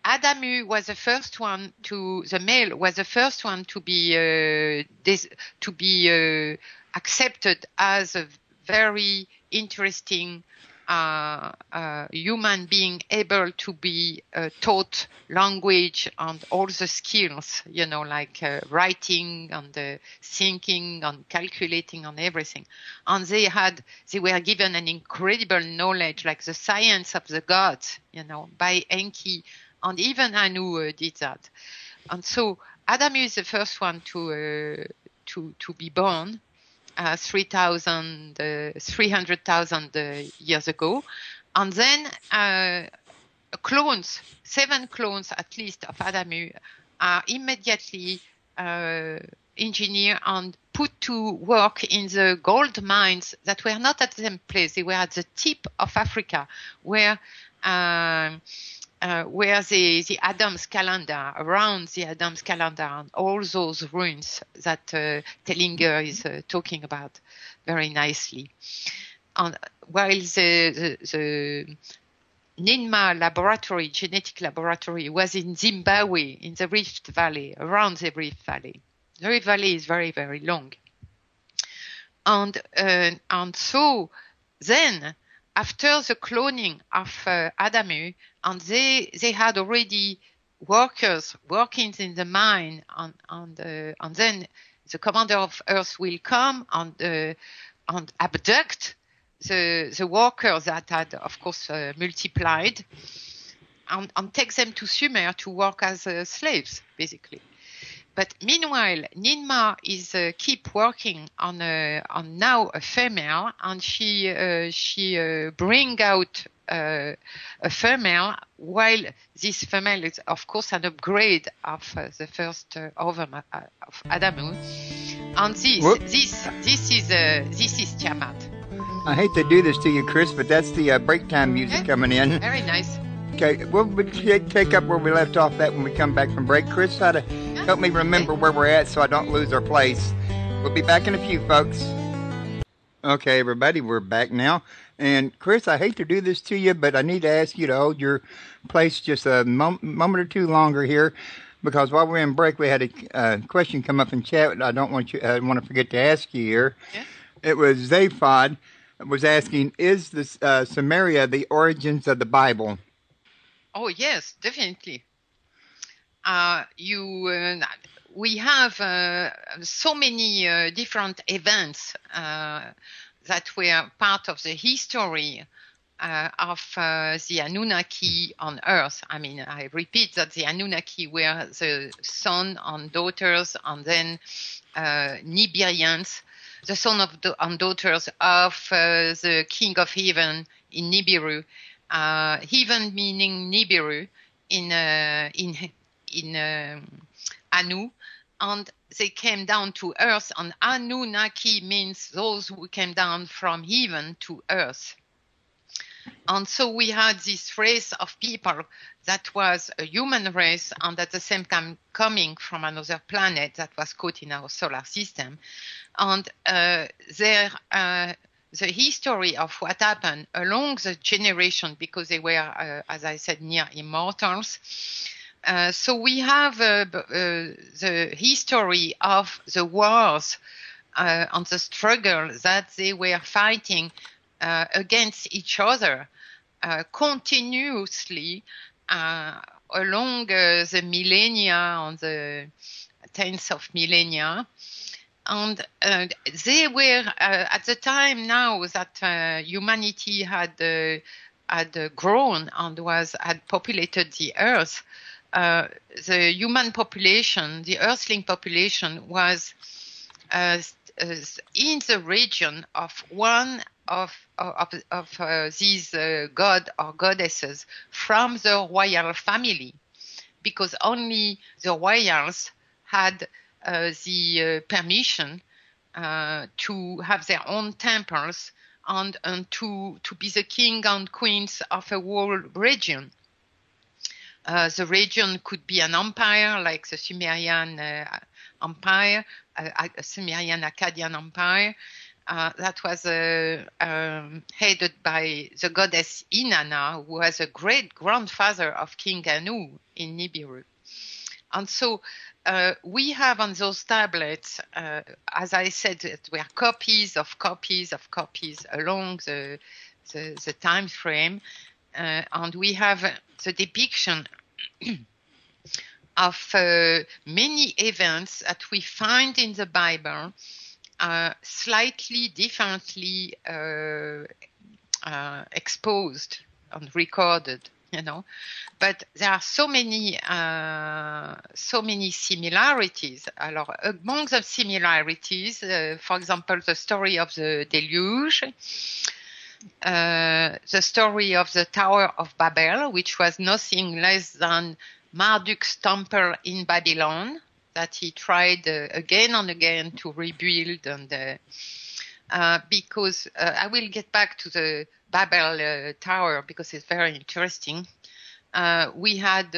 Adamu was the first one the male was the first one to be accepted as a very interesting human being able to be taught language and all the skills, like writing and thinking and calculating and everything. And they were given an incredible knowledge, like the science of the gods, by Enki, and even Anu did that. And so Adam is the first one to be born 300,000 years ago. And then seven clones at least of Adamu are immediately engineered and put to work in the gold mines that were not at the same place. They were at the tip of Africa, where the Adam's calendar, around the Adam's calendar, and all those ruins that Tellinger is talking about very nicely. And while the Ninmah laboratory, genetic laboratory, was in Zimbabwe, in the Rift Valley, around the Rift Valley. The Rift Valley is very, very long. And so then, after the cloning of Adamu, and they had already workers working in the mine, and then the commander of Earth will come and abduct the workers that had, of course, multiplied, and take them to Sumer to work as slaves, basically. But meanwhile, Ninmah is keep working on now a female, and she bring out a female, while this female is, of course, an upgrade of the first ovum of Adamu. And this is Tiamat. I hate to do this to you, Chris, but that's the break time music coming in. Very nice. Okay, we'll take up where we left off that when we come back from break. Chris, try to help me remember where we're at so I don't lose our place. We'll be back in a few, folks. Okay, everybody, we're back now. And Chris, I hate to do this to you, but I need to ask you to hold your place just a moment or two longer here, because while we're in break, we had a question come up in chat. I want to forget to ask you here. Yeah. It was Zaphod was asking, is this Samaria the origins of the Bible? Oh, yes, definitely. We have so many different events that were part of the history of the Anunnaki on Earth. I mean, I repeat that the Anunnaki were the sons and daughters, and then Nibirians, the sons and daughters of the king of heaven in Nibiru. Heaven meaning Nibiru in Anu, and they came down to earth, and Anunnaki means those who came down from heaven to earth. And so we had this race of people that was a human race, and at the same time coming from another planet that was caught in our solar system. And the history of what happened along the generation, because they were, as I said, near immortals. So we have the history of the wars and the struggle that they were fighting against each other continuously along the millennia, on the tens of millennia. And they were at the time now that humanity had grown and had populated the earth. The human population, the earthling population, was in the region of one of these god or goddesses from the royal family, because only the royals had the permission to have their own temples and to be the king and queens of a whole region. The region could be an empire like the Sumerian Empire, Sumerian Akkadian Empire, that was headed by the goddess Inanna, who was a great grandfather of King Anu in Nibiru. And so we have on those tablets, as I said, there were copies of copies of copies along the the time frame, and we have the depiction of many events that we find in the Bible, slightly differently exposed and recorded, but there are so many similarities. Alors, among the similarities, for example, the story of the deluge, the story of the Tower of Babel, which was nothing less than Marduk's temple in Babylon, that he tried again and again to rebuild, and because I will get back to the Babel Tower because it's very interesting. We had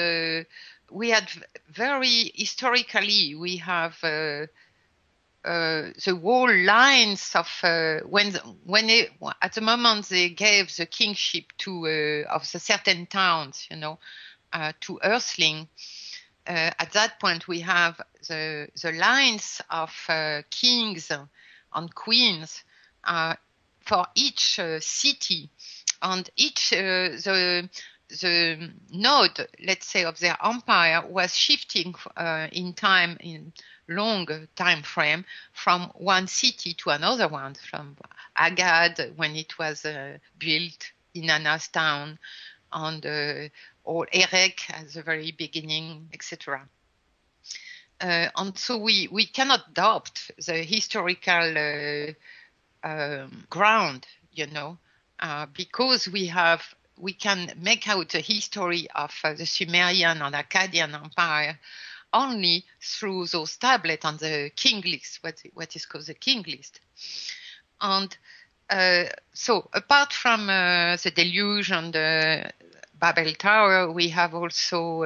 very historically, we have the whole lines of at the moment they gave the kingship to of the certain towns, to Earthling. At that point, we have the lines of kings and queens for each city, and each the node, let's say, of their empire was shifting in time, in long time frame, from one city to another one, from Agad when it was built in Anna's town, and or Erech at the very beginning, etc. And so we cannot doubt the historical ground, because we can make out the history of the Sumerian and Akkadian Empire only through those tablets on the king list, what is called the king list. And so apart from the deluge and the Babel Tower, we have also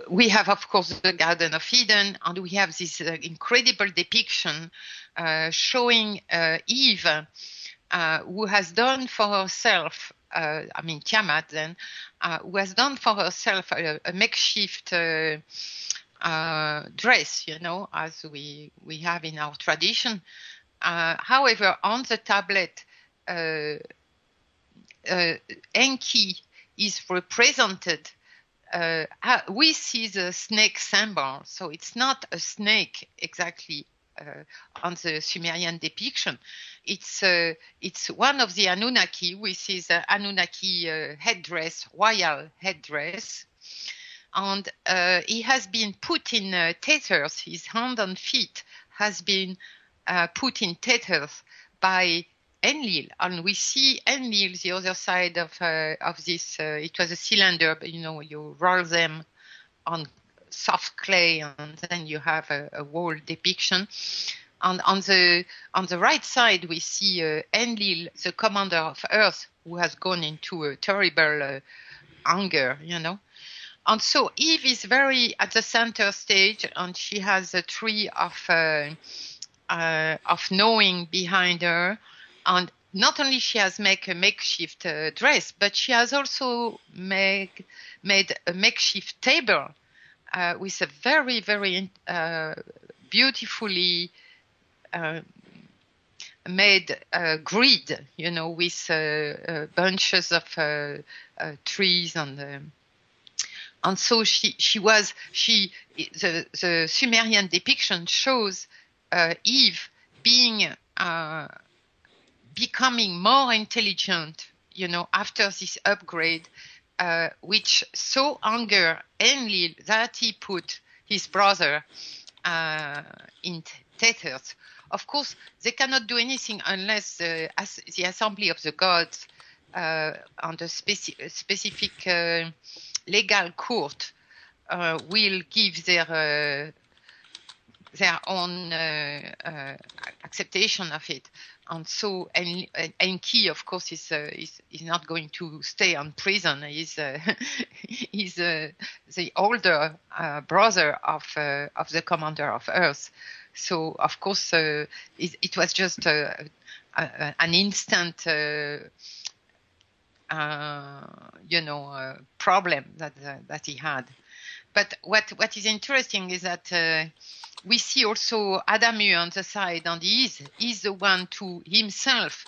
we have, of course, the Garden of Eden, and we have this incredible depiction showing Eve, who has done for herself, Tiamat then, who has done for herself a makeshift dress, as we have in our tradition. However, on the tablet, Enki is represented. We see the snake symbol, so it's not a snake exactly on the Sumerian depiction. It's one of the Anunnaki. We see the Anunnaki headdress, royal headdress, and he has been put in tethers. His hand and feet has been put in tethers by Enlil, and we see Enlil the other side of this. It was a cylinder, but you roll them on soft clay, and then you have a whole depiction. And on the right side, we see Enlil, the commander of Earth, who has gone into a terrible anger, And so Eve is very at the center stage, and she has a tree of knowing behind her. And not only she has made a makeshift dress, but she has also made a makeshift table with a very, very beautifully made grid, with bunches of trees and so the Sumerian depiction shows Eve becoming more intelligent, after this upgrade, which so angered Enlil that he put his brother in tethers. Of course, they cannot do anything unless the assembly of the gods and a specific legal court will give their own acceptation of it. And so Enki, of course, is not going to stay in prison. He's the older brother of the commander of Earth. So, of course, it was just an instant, problem that he had. But what is interesting is that we see also Adamu on the side, and he's the one to himself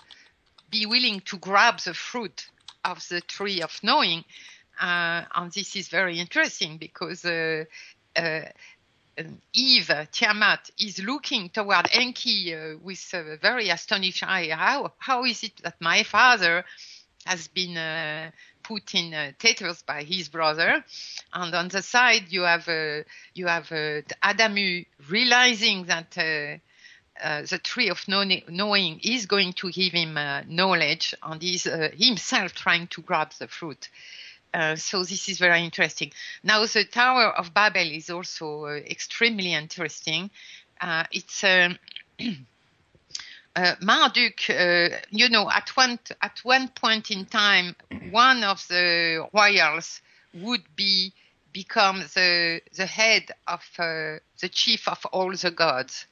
be willing to grab the fruit of the tree of knowing. And this is very interesting because Eve, Tiamat, is looking toward Enki with a very astonished eye. How is it that my father has been put in tatters by his brother? And on the side, you have Adamu realizing that the tree of knowing is going to give him knowledge, and is himself trying to grab the fruit. So this is very interesting. Now, the Tower of Babel is also extremely interesting. It's Marduk, at one point in time, one of the royals would become the head of the chief of all the gods.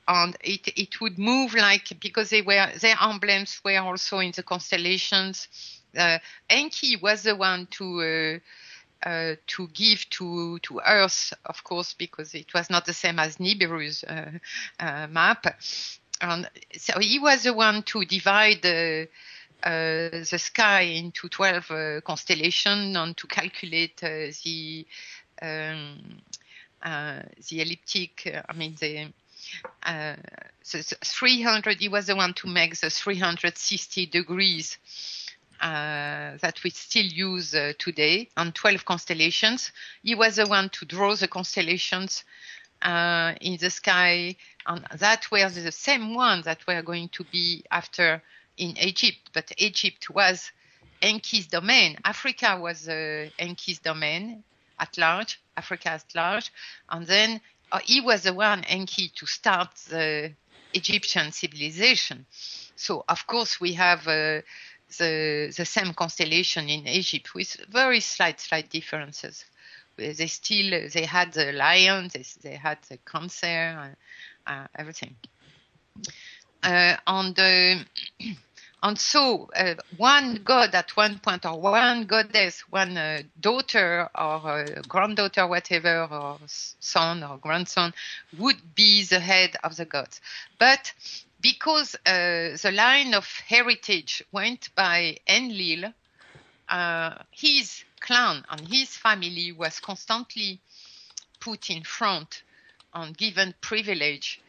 And it would move because their emblems were also in the constellations. Enki was the one to give to Earth, of course, because it was not the same as Nibiru's map. And so he was the one to divide the sky into 12 constellations and to calculate the elliptic. The 300. He was the one to make the 360 degrees that we still use today on 12 constellations. He was the one to draw the constellations in the sky, and that were the same ones that were going to be after in Egypt. But Egypt was Enki's domain. Africa was Enki's domain at large, Africa at large. And then he was the one, Enki, to start the Egyptian civilization. So, of course, we have the same constellation in Egypt with very slight differences. They had the lion, they had the cancer, everything. And so one god at one point, or one goddess, one daughter or granddaughter, whatever, or son or grandson, would be the head of the gods. But because the line of heritage went by Enlil, his clan and his family was constantly put in front and given privilege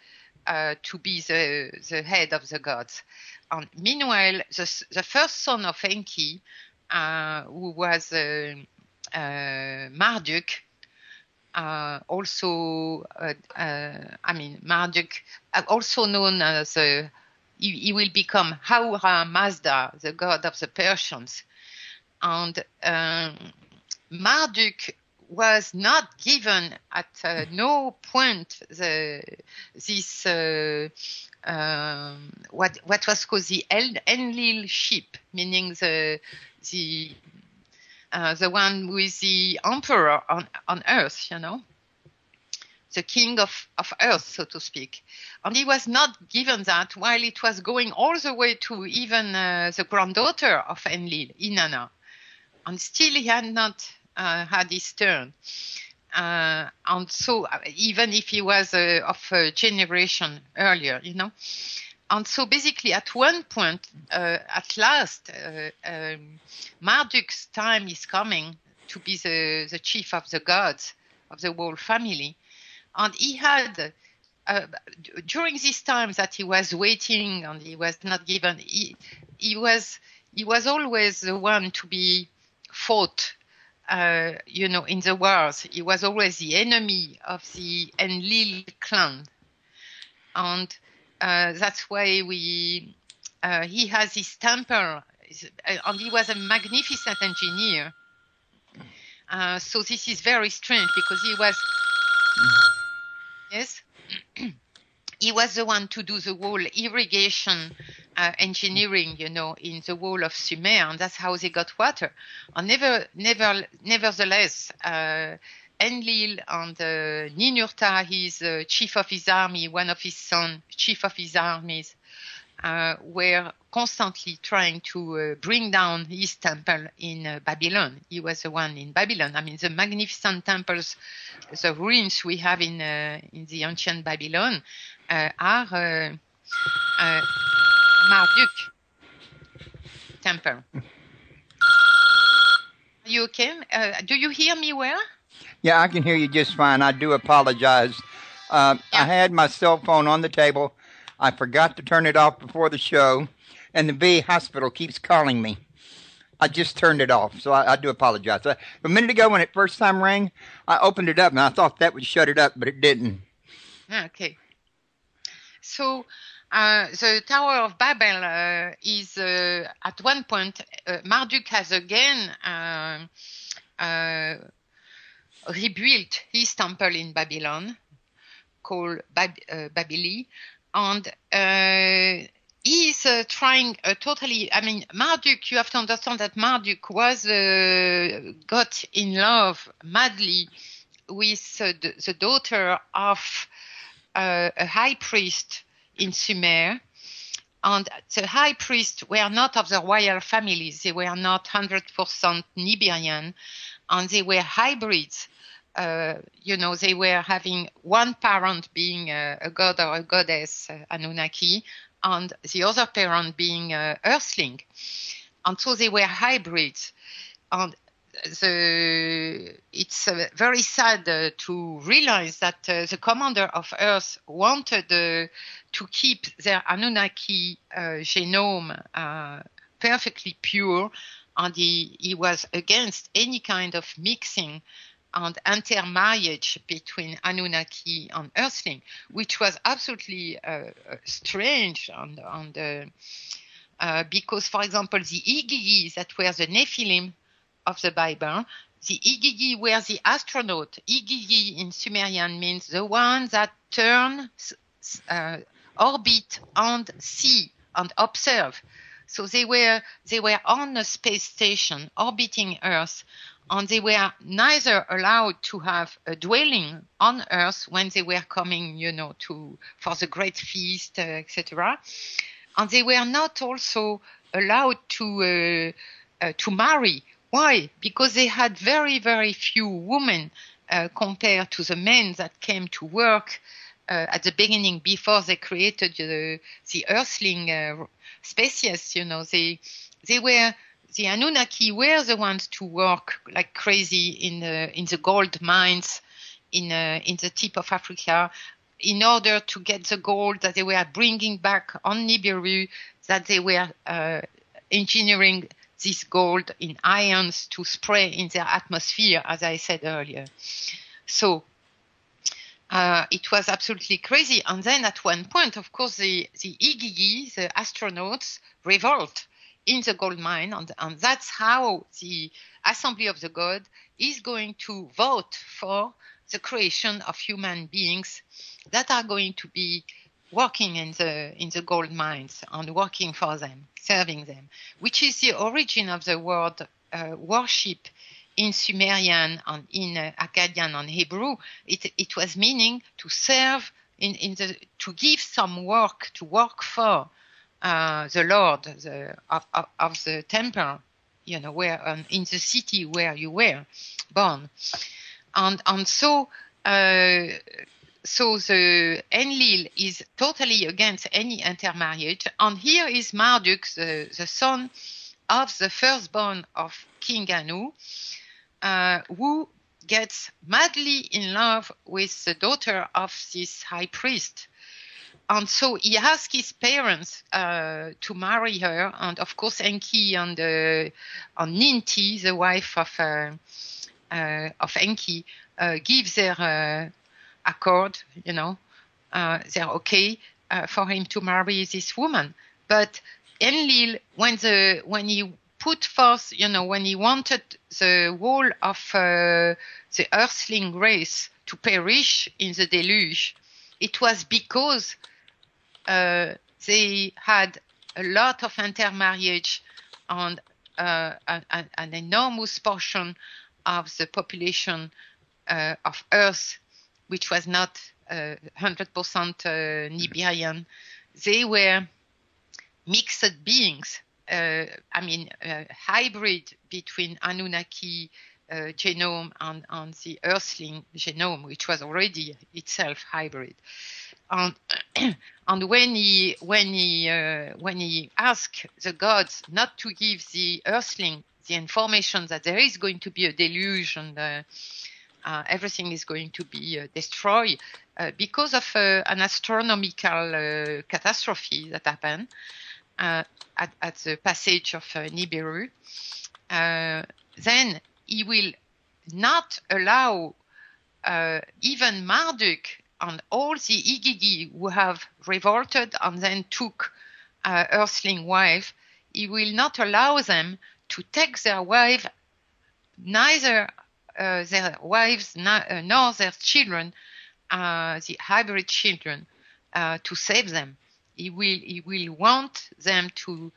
to be the head of the gods. And meanwhile, the first son of Enki, who was Marduk, Marduk, also known as, he will become Ahura Mazda, the god of the Persians. And Marduk was not given at no point this what was called the Enlilship, meaning the one with the emperor on earth, the king of earth, so to speak. And he was not given that, while it was going all the way to even the granddaughter of Enlil, Inanna. And still he had not had his turn. And so even if he was of a generation earlier, And so basically at one point, at last, Marduk's time is coming to be the chief of the gods of the whole family. And he had, during this time that he was waiting and he was not given, he was always the one to be fought, in the wars. He was always the enemy of the Enlil clan. And that's why he has his temper, and he was a magnificent engineer. So this is very strange because he was, yes, he was the one to do the whole irrigation engineering, in the wall of Sumer, and that's how they got water. And nevertheless, Enlil and Ninurta, his chief of his army, one of his sons, chief of his armies, were constantly trying to bring down his temple in Babylon. He was the one in Babylon. I mean, the magnificent temples, the ruins we have in the ancient Babylon are Marduk temple. Are you okay? Do you hear me well? Yeah, I can hear you just fine. I do apologize. I had my cell phone on the table. I forgot to turn it off before the show, and the VA hospital keeps calling me. I just turned it off, so I do apologize. A minute ago when it first time rang, I opened it up, and I thought that would shut it up, but it didn't. Okay. So the Tower of Babel is at one point, Marduk has again rebuilt his temple in Babylon, called Babili, and he's trying totally. I mean, Marduk. You have to understand that Marduk was got in love madly with the daughter of a high priest in Sumer. And the high priests were not of the royal families. They were not 100% Nibirian, and they were hybrids. They were having one parent being a god or a goddess, Anunnaki, and the other parent being Earthling. And so they were hybrids. And it's very sad to realize that the commander of Earth wanted to keep their Anunnaki genome perfectly pure, and he was against any kind of mixing and intermarriage between Anunnaki and Earthling, which was absolutely strange. And because, for example, the Igigi that were the Nephilim of the Bible, the Igigi were the astronaut. Igigi in Sumerian means the one that turn, orbit, and see and observe. So they were on a space station orbiting Earth, and they were neither allowed to have a dwelling on Earth when they were coming, for the great feast, etc. And they were not also allowed to marry. Why? Because they had very, very few women compared to the men that came to work at the beginning before they created the Earthling species. The Anunnaki were the ones to work like crazy in the gold mines in the tip of Africa, in order to get the gold that they were bringing back on Nibiru, that they were engineering this gold in ions to spray in their atmosphere, as I said earlier. So it was absolutely crazy. And then at one point, of course, the Igigi, the astronauts, revolt in the gold mine, and that's how the Assembly of the God is going to vote for the creation of human beings that are going to be working in the gold mines and working for them, serving them, which is the origin of the word worship in Sumerian and in Akkadian and Hebrew. It was meaning to serve, to give some work, to work for the Lord of the temple, where in the city where you were born, and so the Enlil is totally against any intermarriage. And here is Marduk, the son of the firstborn of King Anu, who gets madly in love with the daughter of this high priest. And so he asked his parents to marry her, and of course Enki and Ninti, the wife of Enki, give their accord. They're okay for him to marry this woman. But Enlil, when he put forth, when he wanted the whole of the Earthling race to perish in the deluge, it was because they had a lot of intermarriage, and an enormous portion of the population of Earth, which was not 100% Nibirian, they were mixed beings. Hybrid between Anunnaki genome and the Earthling genome, which was already itself hybrid. And and when he asked the gods not to give the Earthling the information that there is going to be a deluge and everything is going to be destroyed because of an astronomical catastrophe that happened at the passage of Nibiru, then he will not allow even Marduk and all the Igigi who have revolted and then took Earthling wife, he will not allow them to take their wife, neither their wives nor their children, the hybrid children, to save them. He will want them to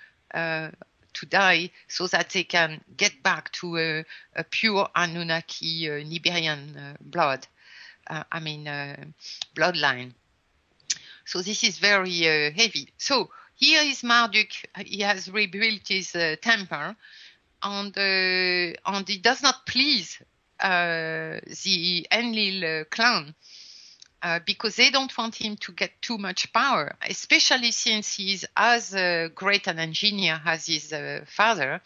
die so that they can get back to a pure Anunnaki Nibirian bloodline. So this is very heavy. So here is Marduk. He has rebuilt his temple, and it does not please the Enlil clan. Because they don't want him to get too much power, especially since he's as great an engineer as his father,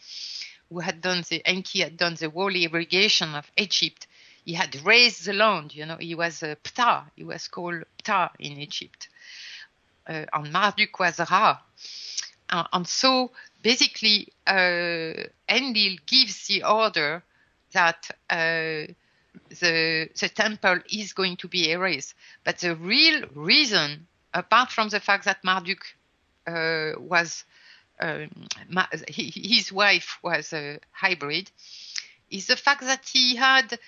who had done Enki had done the whole irrigation of Egypt. He had raised the land, he was Ptah. He was called Ptah in Egypt. And Marduk was Ra. And so basically, Enlil gives the order that the temple is going to be erased. But the real reason, apart from the fact that Marduk was his wife was a hybrid, is the fact that he had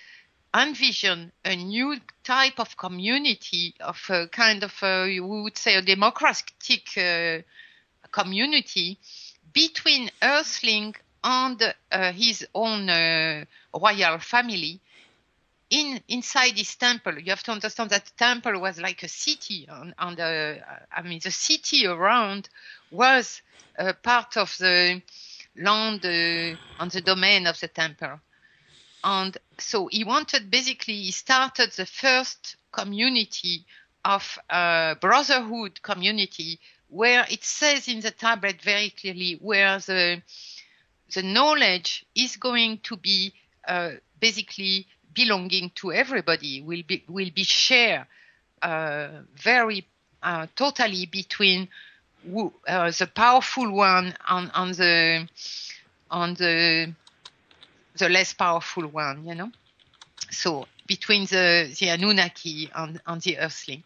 envisioned a new type of community, of a kind of we would say a democratic community between Earthling and his own royal family. Inside this temple, you have to understand that the temple was like a city, and the city around was part of the land and the domain of the temple. And so he started the first community of brotherhood community, where it says in the tablet very clearly where the knowledge is going to be basically belonging to everybody, will be shared very totally between the powerful one and the less powerful one, So between the Anunnaki and the Earthling.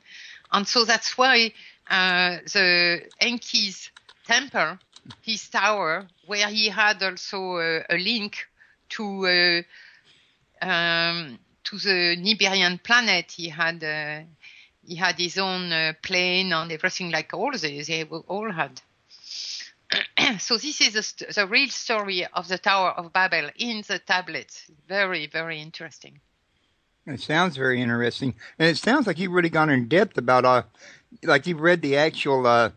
And so that's why the Enki's temple, his tower, where he had also a link to the Nibirian planet, he had his own plane and everything, like all they all had. So this is the real story of the Tower of Babel in the tablets. Very, very interesting. It sounds very interesting, and it sounds like you've really gone in depth about like you've read the actual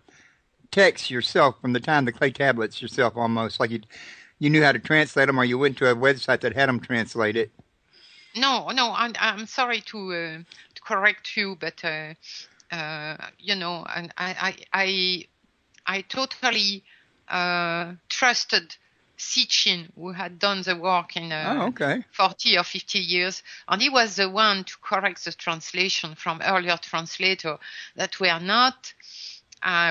text yourself from the time the clay tablets yourself, almost like you knew how to translate them, or you went to a website that had them translated. No, I'm sorry to correct you, but and I totally trusted Sitchin, who had done the work in 40 or 50 years, and he was the one to correct the translation from earlier translators that were not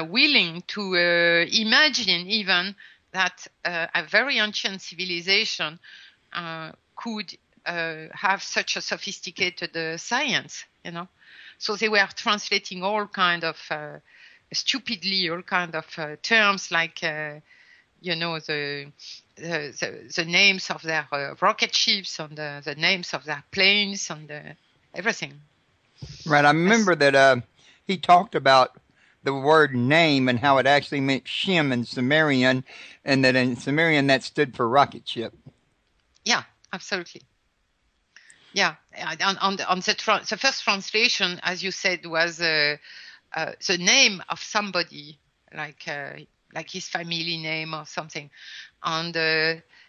willing to imagine even that a very ancient civilization could have such a sophisticated science, So they were translating all kind of stupidly, all kind of terms like, the names of their rocket ships and the names of their planes and everything. Right. I remember that he talked about the word name and how it actually meant Shem in Sumerian, and that in Sumerian that stood for rocket ship. Yeah, absolutely. Yeah, on the first translation, as you said, was the name of somebody, like like his family name or something. And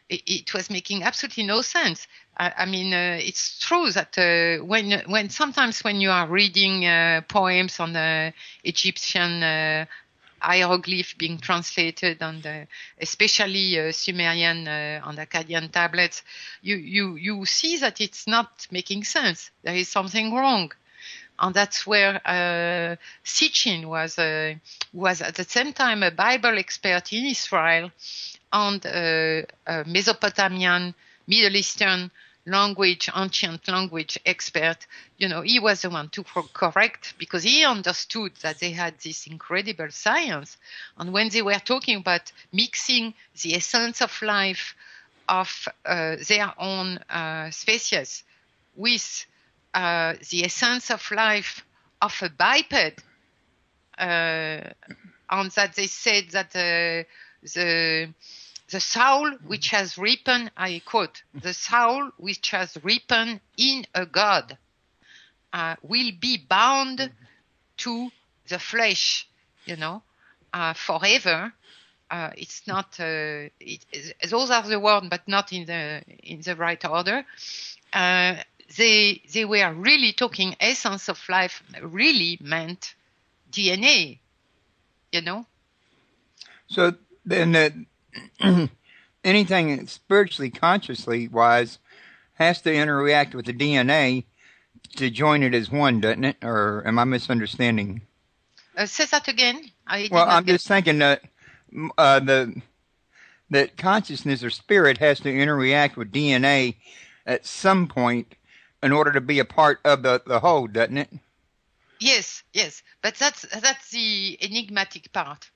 it was making absolutely no sense. I mean, it's true that when sometimes when you are reading poems on the Egyptian hieroglyph being translated on the, especially Sumerian on Akkadian tablets, you see that it's not making sense. There is something wrong. And that's where Sitchin was at the same time a Bible expert in Israel and a Mesopotamian, Middle Eastern language, ancient language expert. You know, he was the one to correct, because he understood that they had this incredible science. And when they were talking about mixing the essence of life of their own species with the essence of life of a biped, and that they said that the soul which has ripened, I quote, the soul which has ripened in a god will be bound to the flesh, you know, forever. It's not, those are the words, but not in the right order. They were really talking essence of life, really meant DNA, you know. So then anything spiritually, consciously wise has to interact with the DNA to join it as one, doesn't it? Or am I misunderstanding? Say that again. I'm just thinking that that consciousness or spirit has to interact with DNA at some point in order to be a part of the whole, doesn't it? Yes, but that's the enigmatic part,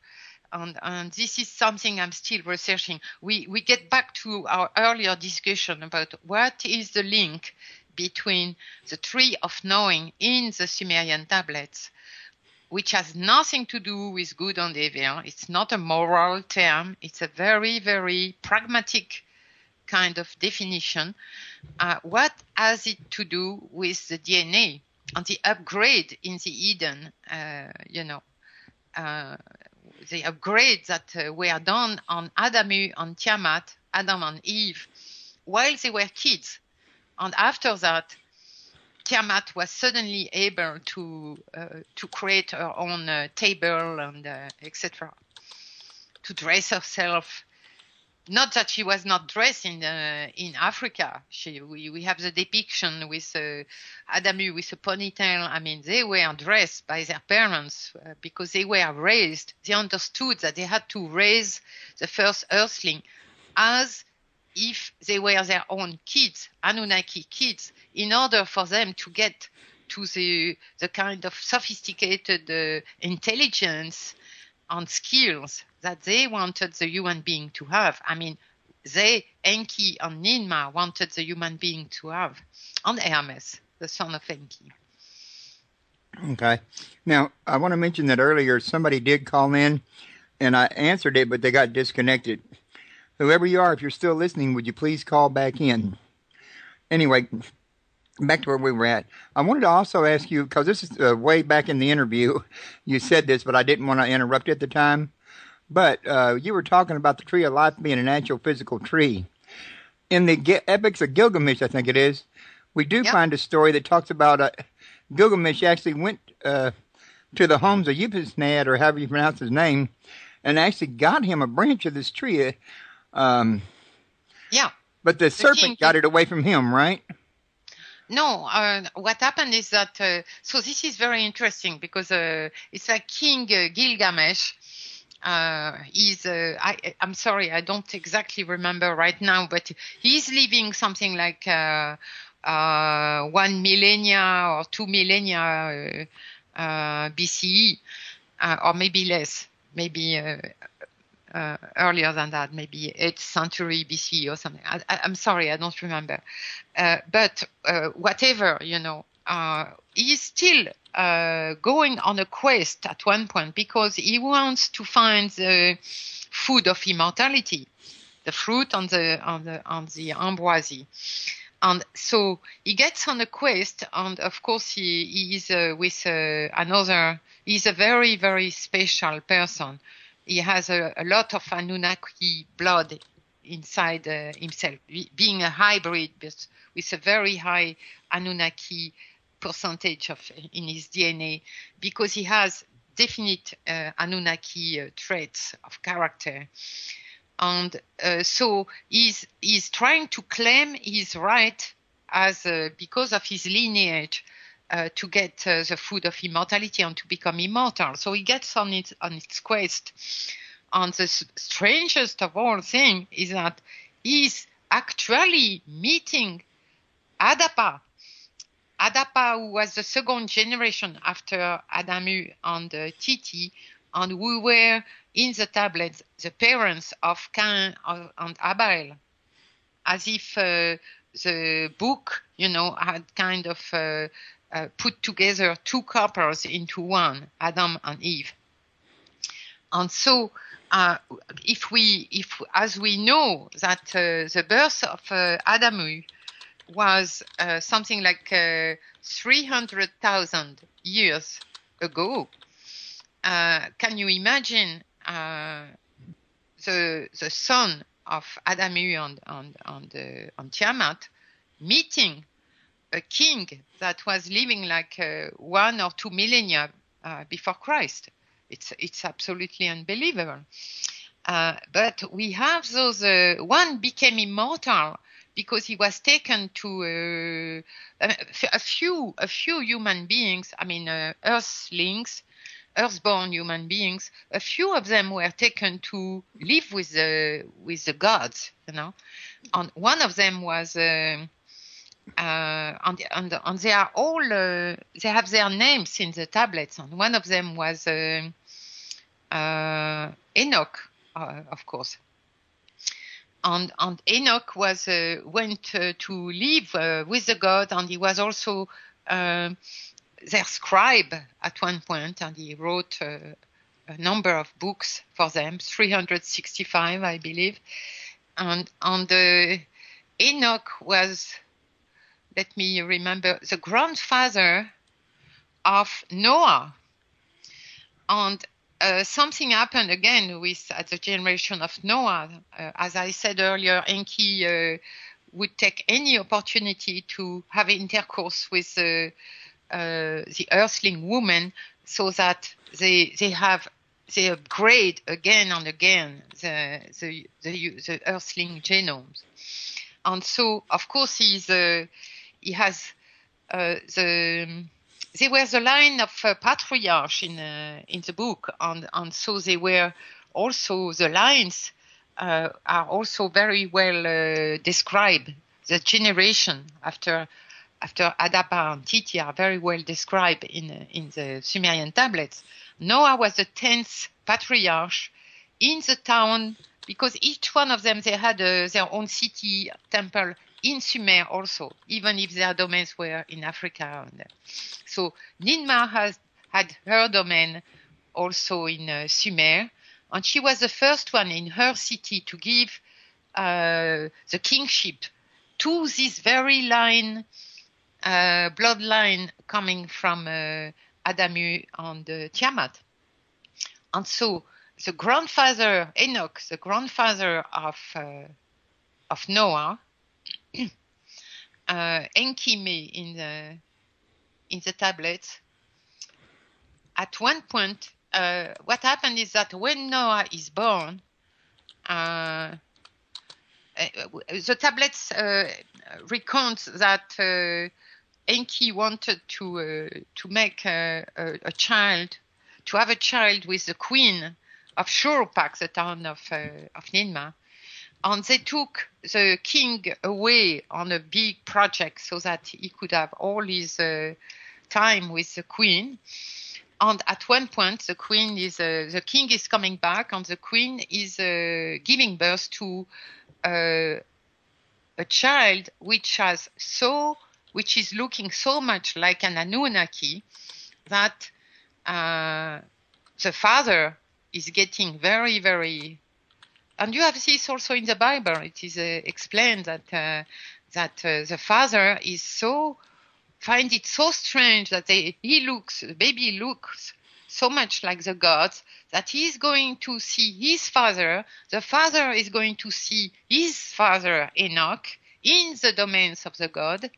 and this is something I'm still researching. We get back to our earlier discussion about what is the link between the tree of knowing in the Sumerian tablets, which has nothing to do with good and evil. It's not a moral term. It's a very, very pragmatic kind of definition. What has it to do with the DNA and the upgrade in the Eden, the upgrade that were done on Adamu and Tiamat, Adam and Eve, while they were kids. And after that, Tiamat was suddenly able to create her own table and etc., to dress herself. Not that she was not dressed in Africa. We have the depiction with Adamu with a ponytail. I mean, they were dressed by their parents because they were raised. They understood that they had to raise the first earthling as if they were their own kids, Anunnaki kids, in order for them to get to the kind of sophisticated intelligence and skills that they wanted the human being to have. I mean, Enki and Ninmah wanted the human being to have, and Hermes, the son of Enki. Okay. Now, I want to mention that earlier somebody did call in, and I answered it, but they got disconnected. Whoever you are, if you're still listening, would you please call back in? Anyway, back to where we were at. I wanted to also ask you, because this is way back in the interview, you said this, but I didn't want to interrupt you at the time. But you were talking about the tree of life being an actual physical tree. In the Epics of Gilgamesh, I think it is, we do find a story that talks about Gilgamesh actually went to the homes of Upasnad, or however you pronounce his name, and actually got him a branch of this tree. But the serpent got it away from him, right? No, what happened is that, so this is very interesting because it's like King Gilgamesh. I'm sorry, I don't exactly remember right now, but he's living something like 1 millennia or 2 millennia BCE, or maybe less, maybe earlier than that, maybe 8th century BCE or something. I'm sorry, I don't remember. But whatever, he's still going on a quest at one point because he wants to find the food of immortality, the fruit on the ambroisie. And so he gets on a quest, and of course he is with another. He's a very, very special person he has a lot of Anunnaki blood inside himself, being a hybrid, but with a very high Anunnaki percentage in his DNA, because he has definite Anunnaki traits of character. And so he's trying to claim his right as because of his lineage to get the food of immortality and to become immortal. So he gets on its quest. And the strangest of all things is that he's actually meeting Adapa. Adapa, who was the second generation after Adamu and Titi, and who were in the tablets the parents of Cain and Abel, as if the book, had kind of put together two couples into one, Adam and Eve. And so, if as we know that the birth of Adamu was something like 300,000 years ago, can you imagine the son of Adamu and Tiamat meeting a king that was living like 1 or 2 millennia before Christ? It's absolutely unbelievable. But we have those. One became immortal because he was taken to a few human beings. I mean, earthlings, earthborn human beings. A few of them were taken to live with the gods, And one of them was. And they are all they have their names in the tablets, and one of them was Enoch, of course. And Enoch was went to live with the god, and he was also their scribe at one point, and he wrote a number of books for them, 365, I believe. And Enoch was, let me remember, the grandfather of Noah. And something happened again with the generation of Noah. As I said earlier, Enki would take any opportunity to have intercourse with the earthling woman, so that they upgrade again and again the earthling genomes. And so, of course, he has they were the line of patriarch in the book, and so they were also, the lines are also very well described. The generation after Adapa and Titi are very well described in the Sumerian tablets. Noah was the 10th patriarch in the town, because each one of them, they had their own city, temple in Sumer also, even if their domains were in Africa. So Ninmah had her domain also in Sumer, and she was the first one in her city to give the kingship to this very bloodline coming from Adamu and Tiamat. And so the grandfather, Enoch, the grandfather of Noah, Enki in the tablets. At one point, what happened is that when Noah is born, the tablets recount that Enki wanted to make a child, to have a child with the queen of Shuruppak, the town of Ninmah. And they took the king away on a big project so that he could have all his time with the queen. And at one point, the king is coming back, and the queen is giving birth to a child which is looking so much like an Anunnaki that the father is getting very, very. And you have this also in the Bible. It is explained that the father is find it so strange that the baby looks so much like the gods that he is going to see his father. The father is going to see his father Enoch in the domains of the god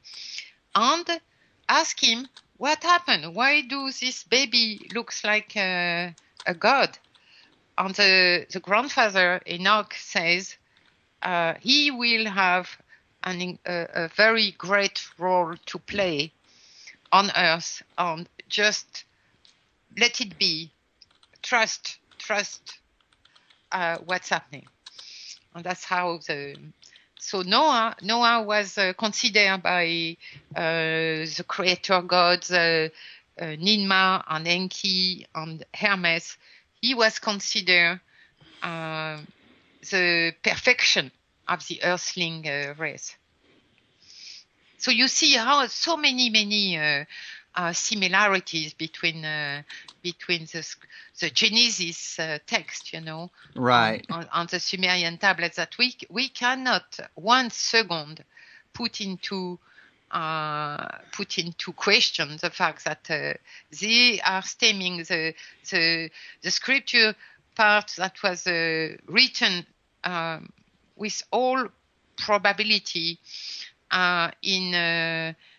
and ask him, what happened? Why do this baby looks like a god? And the grandfather Enoch says he will have a very great role to play on earth, and just let it be. Trust what's happening. And that's how so Noah was considered by the creator gods, Ninmah and Enki and Hermes. He was considered the perfection of the earthling race. So you see how so many similarities between the Genesis text, right, on the Sumerian tablets, that we cannot 1 second put into question the fact that they are stemming the scripture part that was written with all probability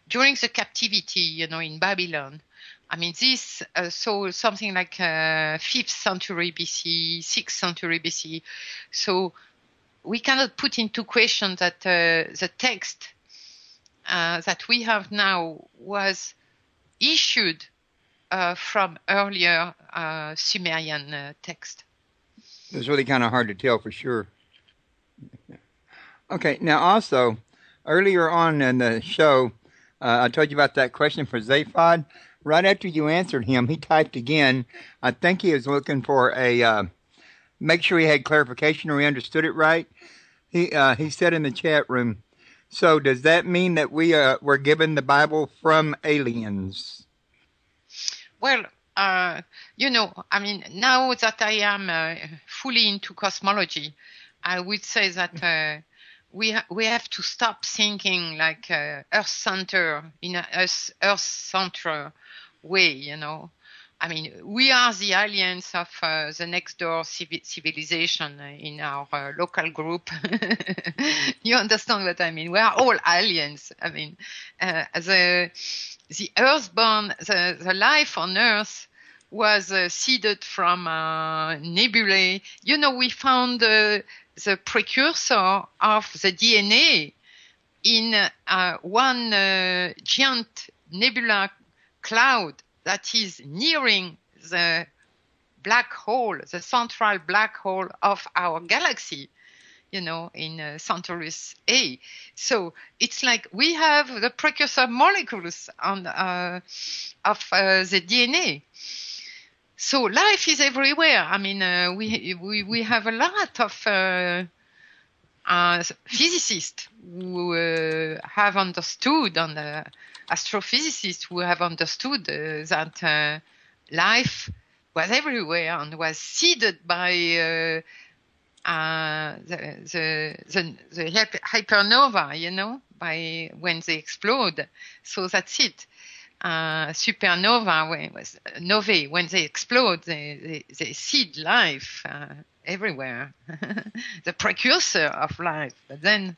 during the captivity, in Babylon. I mean, this so something like 5th century BC, 6th century BC. So we cannot put into question that the text that we have now was issued from earlier Sumerian text. It's really kind of hard to tell for sure. Okay, now also, earlier on in the show, I told you about that question for Zaphod. Right after you answered him, he typed again. I think he was looking for make sure he had clarification or he understood it right. He said in the chat room, so does that mean that we were given the Bible from aliens? Well, I mean, now that I am fully into cosmology, I would say that we have to stop thinking like Earth Center in a Earth Center way, I mean, we are the aliens of the next door civilization in our local group. You understand what I mean? We are all aliens. I mean, the Earthborn, the life on Earth was seeded from nebulae. We found the precursor of the DNA in one giant nebula cloud that is nearing the black hole, the central black hole of our galaxy, in Centaurus A. So it's like we have the precursor molecules of the DNA. So life is everywhere. I mean, we have a lot of physicists who have understood, and astrophysicists who have understood that life was everywhere and was seeded by the hypernova, by when they explode. So that's it. Supernova, when they explode, they seed life everywhere. The precursor of life. But then,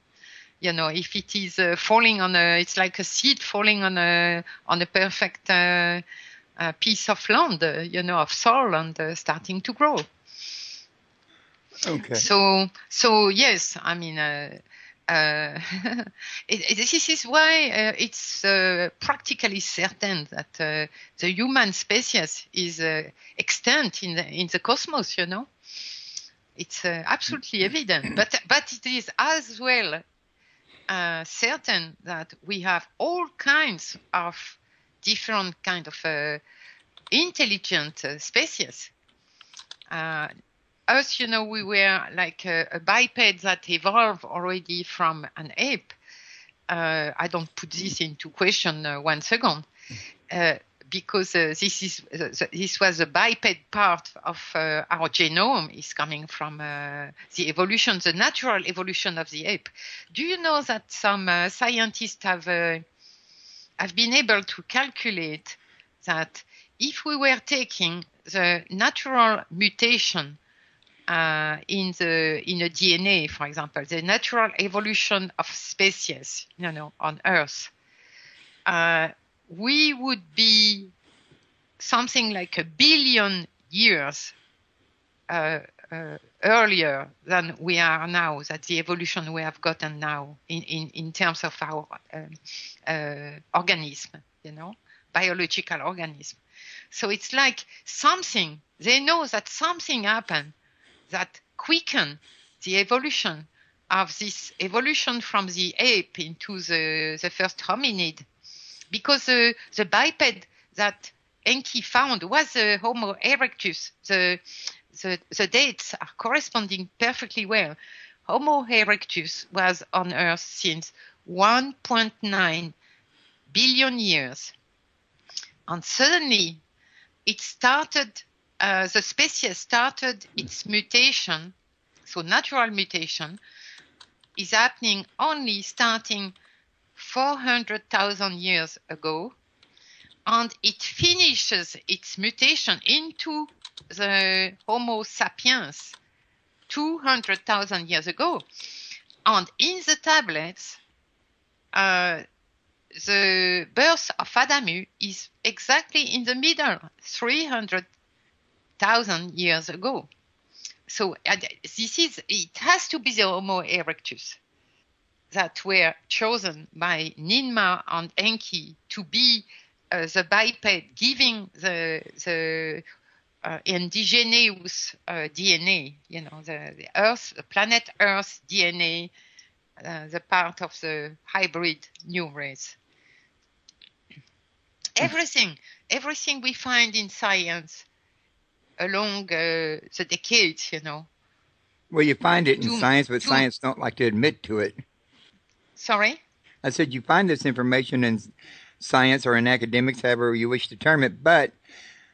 if it is falling it's like a seed falling on a perfect piece of land, of soil, and starting to grow. Okay. So yes, I mean, this is why it's practically certain that the human species is extant in the cosmos. It's absolutely evident. But it is as well certain that we have all kinds of different kind of intelligent species. Us, we were like a biped that evolved already from an ape. I don't put this into question 1 second, because this was a biped part of our genome is coming from the natural evolution of the ape. Do you know that some scientists have been able to calculate that if we were taking the natural mutation in a DNA, for example, the natural evolution of species, on Earth, we would be something like 1 billion years earlier than we are now. That's the evolution we have gotten now in terms of our organism, biological organism. So it's like something, they know that something happened that quickened the evolution of this evolution from the ape into the first hominid. Because the biped that Enki found was the Homo erectus. The dates are corresponding perfectly well. Homo erectus was on Earth since 1.9 billion years. And suddenly it started, the species started its mutation. So natural mutation is happening only starting 400,000 years ago. And it finishes its mutation into the Homo sapiens 200,000 years ago. And in the tablets, the birth of Adamu is exactly in the middle, 300,000 years ago. So it has to be the Homo erectus that were chosen by Ninmah and Enki to be the biped, giving the indigenous DNA, the Earth, the planet Earth DNA, the part of the hybrid new race. Everything we find in science along the decades, Well, you find it in science, but science don't like to admit to it. Sorry? I said you find this information in science or in academics, however you wish to term it, but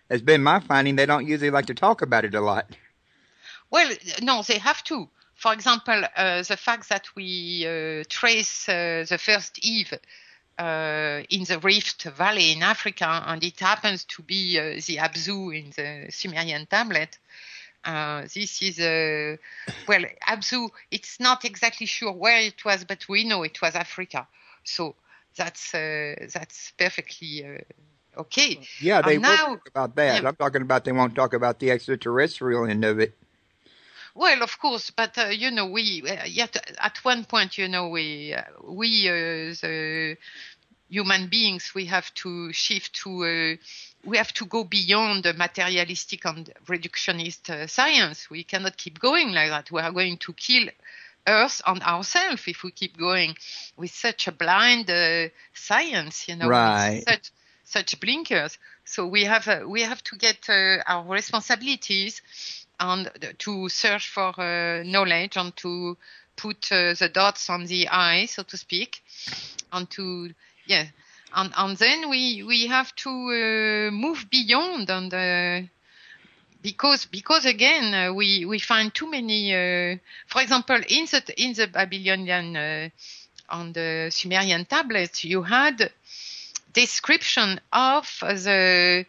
it's been my finding they don't usually like to talk about it a lot. Well, no, they have to. For example, the fact that we trace the first Eve in the Rift Valley in Africa, and it happens to be the Abzu in the Sumerian tablet. This is Abzu. It's not exactly sure where it was, but we know it was Africa. So that's perfectly okay. Yeah, they will talk about that. Yeah. I'm talking about they won't talk about the extraterrestrial end of it. Well, of course, but we at one point, the human beings, we have to shift to. We have to go beyond the materialistic and reductionist science. We cannot keep going like that. We are going to kill Earth and ourselves if we keep going with such a blind science, right. With such blinkers. So we have to get our responsibilities and to search for knowledge and to put the dots on the I, so to speak, and to And then we have to move beyond, and because again we find too many. For example, in the Babylonian on the Sumerian tablets, you had description of the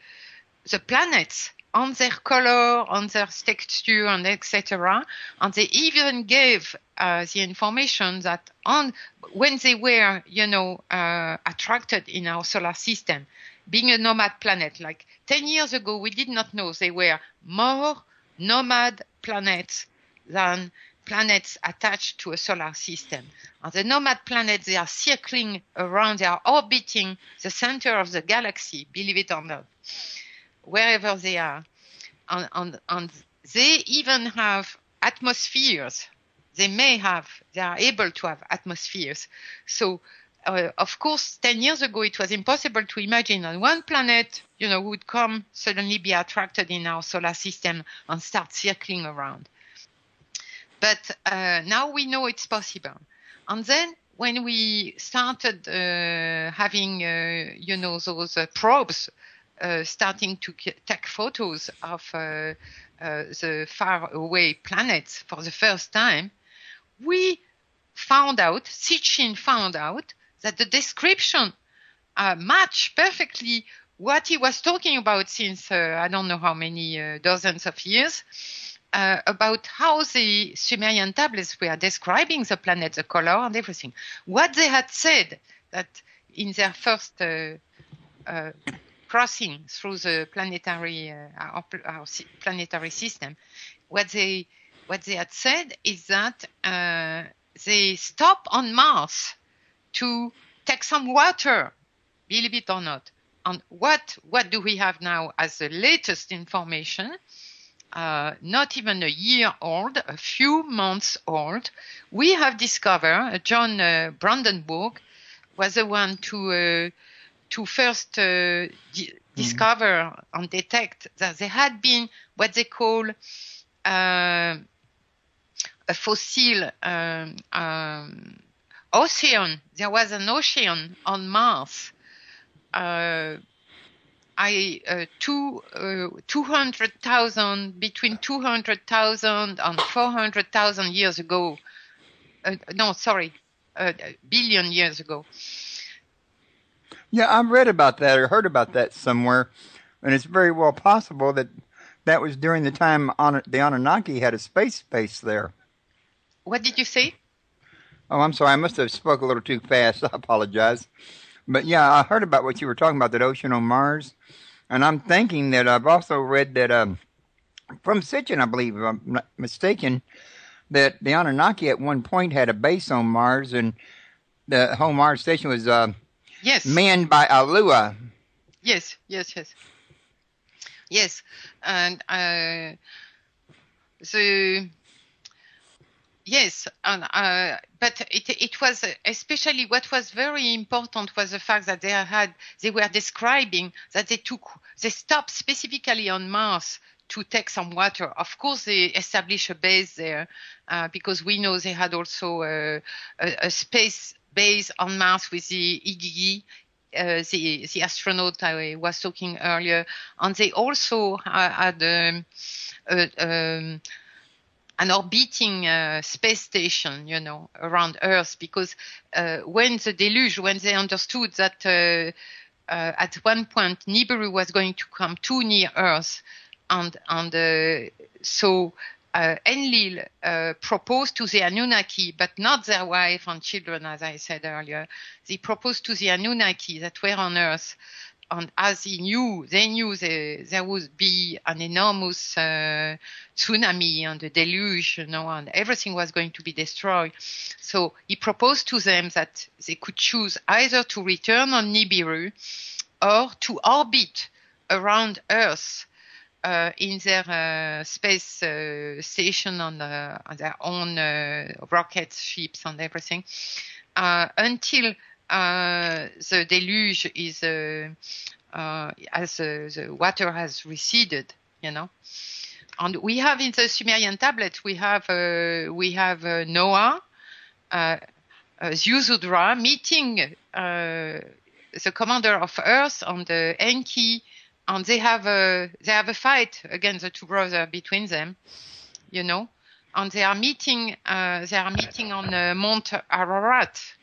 planets on their color, on their texture, and etc. And they even gave the information that when they were, attracted in our solar system, being a nomad planet, like 10 years ago, we did not know they were more nomad planets than planets attached to a solar system. And the nomad planets, they are circling around, they are orbiting the center of the galaxy, believe it or not, wherever they are. And they even have atmospheres. They are able to have atmospheres. So, of course, 10 years ago, it was impossible to imagine that one planet, would suddenly be attracted in our solar system and start circling around. But now we know it's possible. And then when we started having, those probes starting to take photos of the far away planets for the first time, Sitchin found out that the description matched perfectly what he was talking about since I don't know how many dozens of years, about how the Sumerian tablets were describing the planet, the color and everything. What they had said that in their first crossing through the planetary our planetary system, what they had said is that they stop on Mars to take some water, believe it or not. And what do we have now as the latest information? Not even a year old, a few months old, we have discovered, John Brandenburg was the one to first discover and detect that there had been what they call a fossil ocean. There was an ocean on Mars. 200,000, between 200,000 and 400,000 years ago. Billion years ago. Yeah, I've read about that or heard about that somewhere, and it's very well possible that that was during the time the Anunnaki had a space base there. What did you say? Oh, I'm sorry. I must have spoke a little too fast. I apologize. But yeah, I heard about what you were talking about, that ocean on Mars. And I'm thinking that I've also read that from Sitchin, I believe, if I'm not mistaken, that the Anunnaki at one point had a base on Mars, and the whole Mars station was manned by Alua. Yes. And but it was especially what was very important was the fact that they were describing that they stopped specifically on Mars to take some water. Of course, they established a base there because we know they had also a space base on Mars with the Igigi, the astronaut I was talking earlier, and they also had an orbiting space station, around Earth, because when they understood that at one point Nibiru was going to come too near Earth, so Enlil proposed to the Anunnaki, but not their wife and children, as I said earlier. They proposed to the Anunnaki that were on Earth. And as they knew there would be an enormous tsunami and a deluge, and everything was going to be destroyed. So he proposed to them that they could choose either to return on Nibiru or to orbit around Earth in their space station on their own rocket ships and everything until the deluge is as the water has receded, And we have in the Sumerian tablet we have Noah, Ziusudra meeting the commander of Earth and Enki, and they have a fight against the two brothers between them, And they are meeting on Mount Ararat,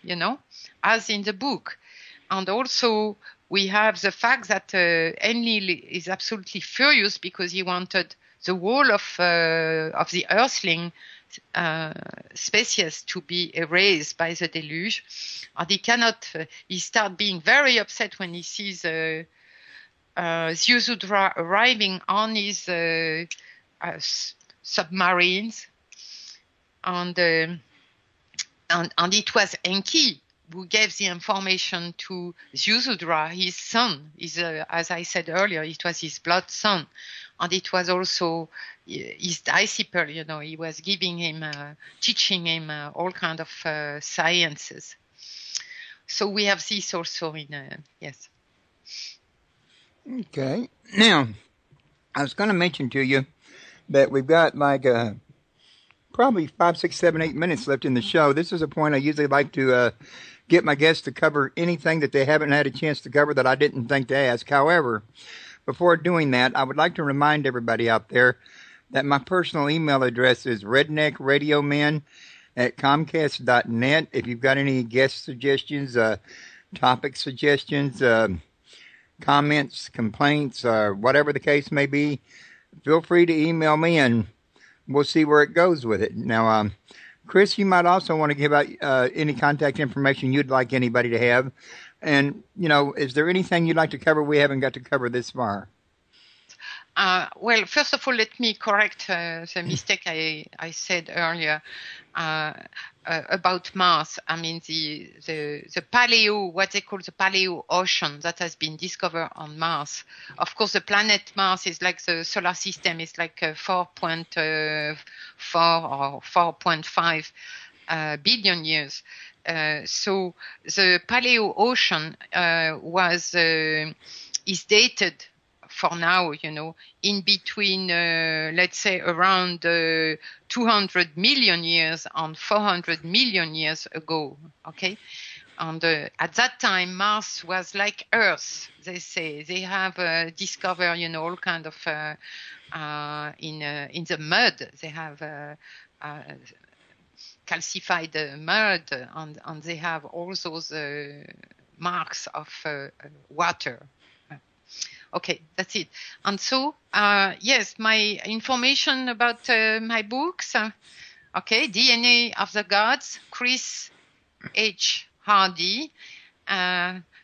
as in the book. And also we have the fact that Enlil is absolutely furious because he wanted the whole of the Earthling species to be erased by the deluge. And he starts being very upset when he sees Ziusudra arriving on his submarines. And it was Enki who gave the information to Ziusudra, his son. As I said earlier, it was his blood son. And it was also his disciple, he was giving him, teaching him all kinds of sciences. So we have this also yes. Okay. Now, I was going to mention to you that we've got probably 5, 6, 7, 8 minutes left in the show. This is a point I usually like to get my guests to cover anything that they haven't had a chance to cover that I didn't think to ask. However, before doing that, I would like to remind everybody out there that my personal email address is redneckradioman@comcast.net. If you've got any guest suggestions, topic suggestions, comments, complaints, or whatever the case may be, feel free to email me and we'll see where it goes with it. Now, Chris, you might also want to give out any contact information you'd like anybody to have. And, is there anything you'd like to cover we haven't got to cover this far? Well, first of all, let me correct the mistake I said earlier about Mars. I mean, the paleo, what they call the paleo ocean that has been discovered on Mars. Of course, the planet Mars is like the solar system, is like 4.4 or 4.5 billion years. So the paleo ocean is dated for now, in between, let's say, around 200 million years and 400 million years ago, okay? And at that time, Mars was like Earth, they say. They have discovered, all kind of, in the mud, they have calcified mud, and they have all those marks of water. Okay, that's it. And so, yes, my information about my books. Okay, DNA of the Gods, Chris H. Hardy.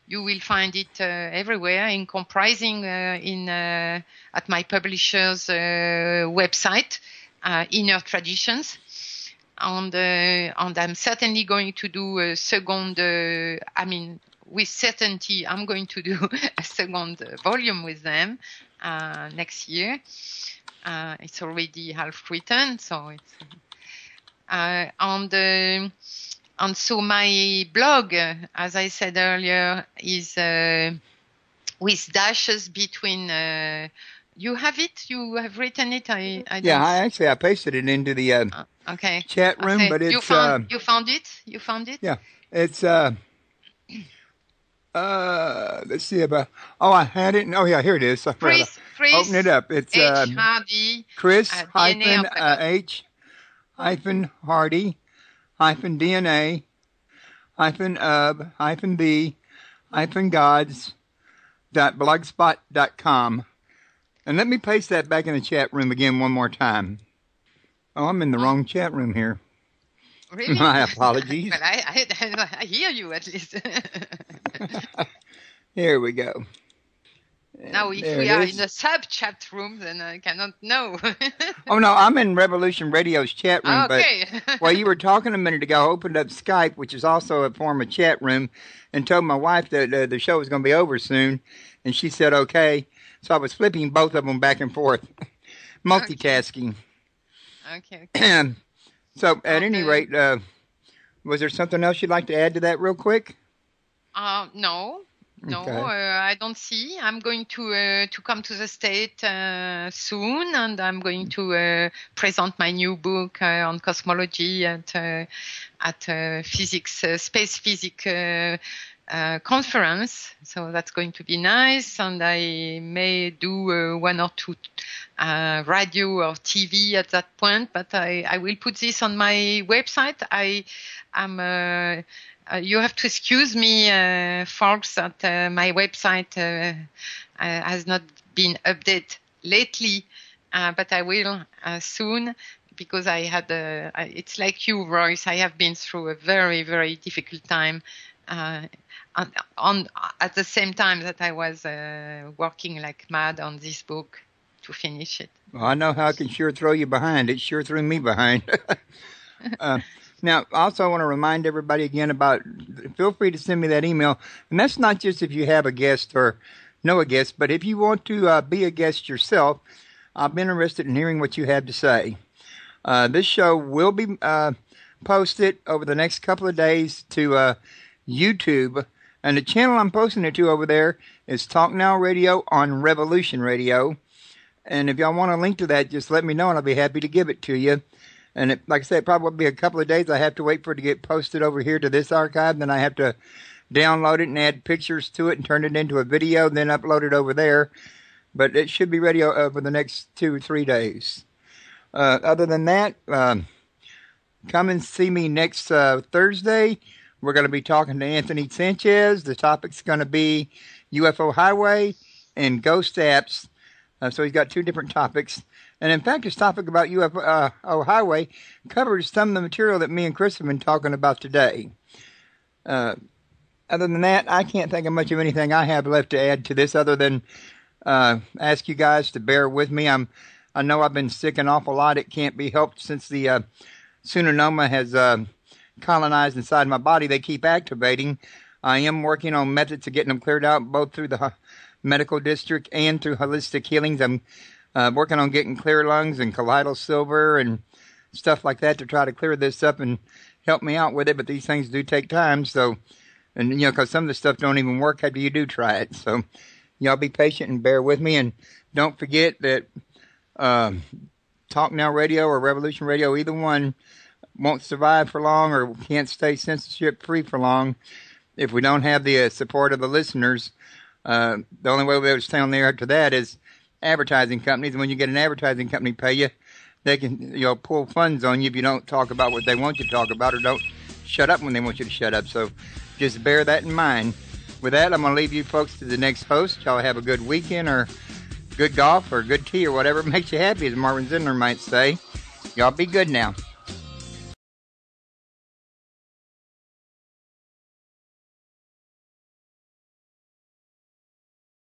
You will find it everywhere, in comprising at my publisher's website, Inner Traditions. And I'm certainly going to do a second, with certainty, I'm going to do a second volume with them next year. It's already half written, so it's. And so my blog, as I said earlier, is with dashes between. You have it? You have written it? I pasted it into the okay. chat room, okay. But it's you found it. You found it? Yeah, it's let's see about. Oh, I had it. Oh, yeah, here it is. Chris, open it up. It's H. Hardy. Chris hyphen H hyphen Hardy hyphen DNA hyphen hyphen the hyphen gods .blogspot.com. And let me paste that back in the chat room again one more time. Oh, I'm in the wrong chat room here. Really? My apologies. Well, I hear you at least. Here we go. Now, if we are in a sub-chat room, then I cannot know. Oh, no, I'm in Revolution Radio's chat room. Okay. But while you were talking a minute ago, I opened up Skype, which is also a form of chat room, and told my wife that the show was going to be over soon. And she said, okay. So I was flipping both of them back and forth, multitasking. Okay. So at any rate, was there something else you'd like to add to that real quick? No. No, Okay. I don't see. I'm going to come to the State soon, and I'm going to present my new book on cosmology at physics, space physics conference. So that's going to be nice, and I may do one or two radio or TV at that point. But I will put this on my website. You have to excuse me, folks, that my website has not been updated lately, but I will soon, because I had it's like you, Royce. I have been through a very, very difficult time at the same time that I was working like mad on this book to finish it. Well, I know how I can sure throw you behind. It sure threw me behind. Now, also I want to remind everybody again about, feel free to send me that email. And that's not just if you have a guest or know a guest, but if you want to be a guest yourself, I'm interested in hearing what you have to say. This show will be posted over the next couple of days to YouTube. And the channel I'm posting it to over there is Talk Now Radio on Revolution Radio. And if y'all want a link to that, just let me know and I'll be happy to give it to you. And like I said, probably will be a couple of days. I have to wait for it to get posted over here to this archive. Then I have to download it and add pictures to it and turn it into a video, then upload it over there. But it should be ready over the next 2 or 3 days. Other than that, come and see me next Thursday. We're going to be talking to Anthony Sanchez. The topic's going to be UFO Highway, and Ghost Apps. So he's got two different topics. And in fact, his topic about UFO Highway covers some of the material that me and Chris have been talking about today. Other than that, I can't think of much of anything I have left to add to this other than ask you guys to bear with me. I know I've been sick an awful lot. It can't be helped since the Ninmah has colonized inside my body. They keep activating. I am working on methods of getting them cleared out, both through the medical district and through holistic healings. I'm working on getting clear lungs and colloidal silver and stuff like that to try to clear this up and help me out with it. But these things do take time. So, and because some of the stuff don't even work after you do try it. So, y'all be patient and bear with me. And don't forget that Talk Now Radio or Revolution Radio, either one, won't survive for long or can't stay censorship free for long if we don't have the support of the listeners. The only way we'll be able to stay on there after that is advertising companies. And when you get an advertising company pay you, they can pull funds on you if you don't talk about what they want you to talk about or don't shut up when they want you to shut up. So just bear that in mind. With that, I'm going to leave you folks to the next host. Y'all have a good weekend or good golf or good tea or whatever makes you happy, as Marvin Zindler might say. Y'all be good now.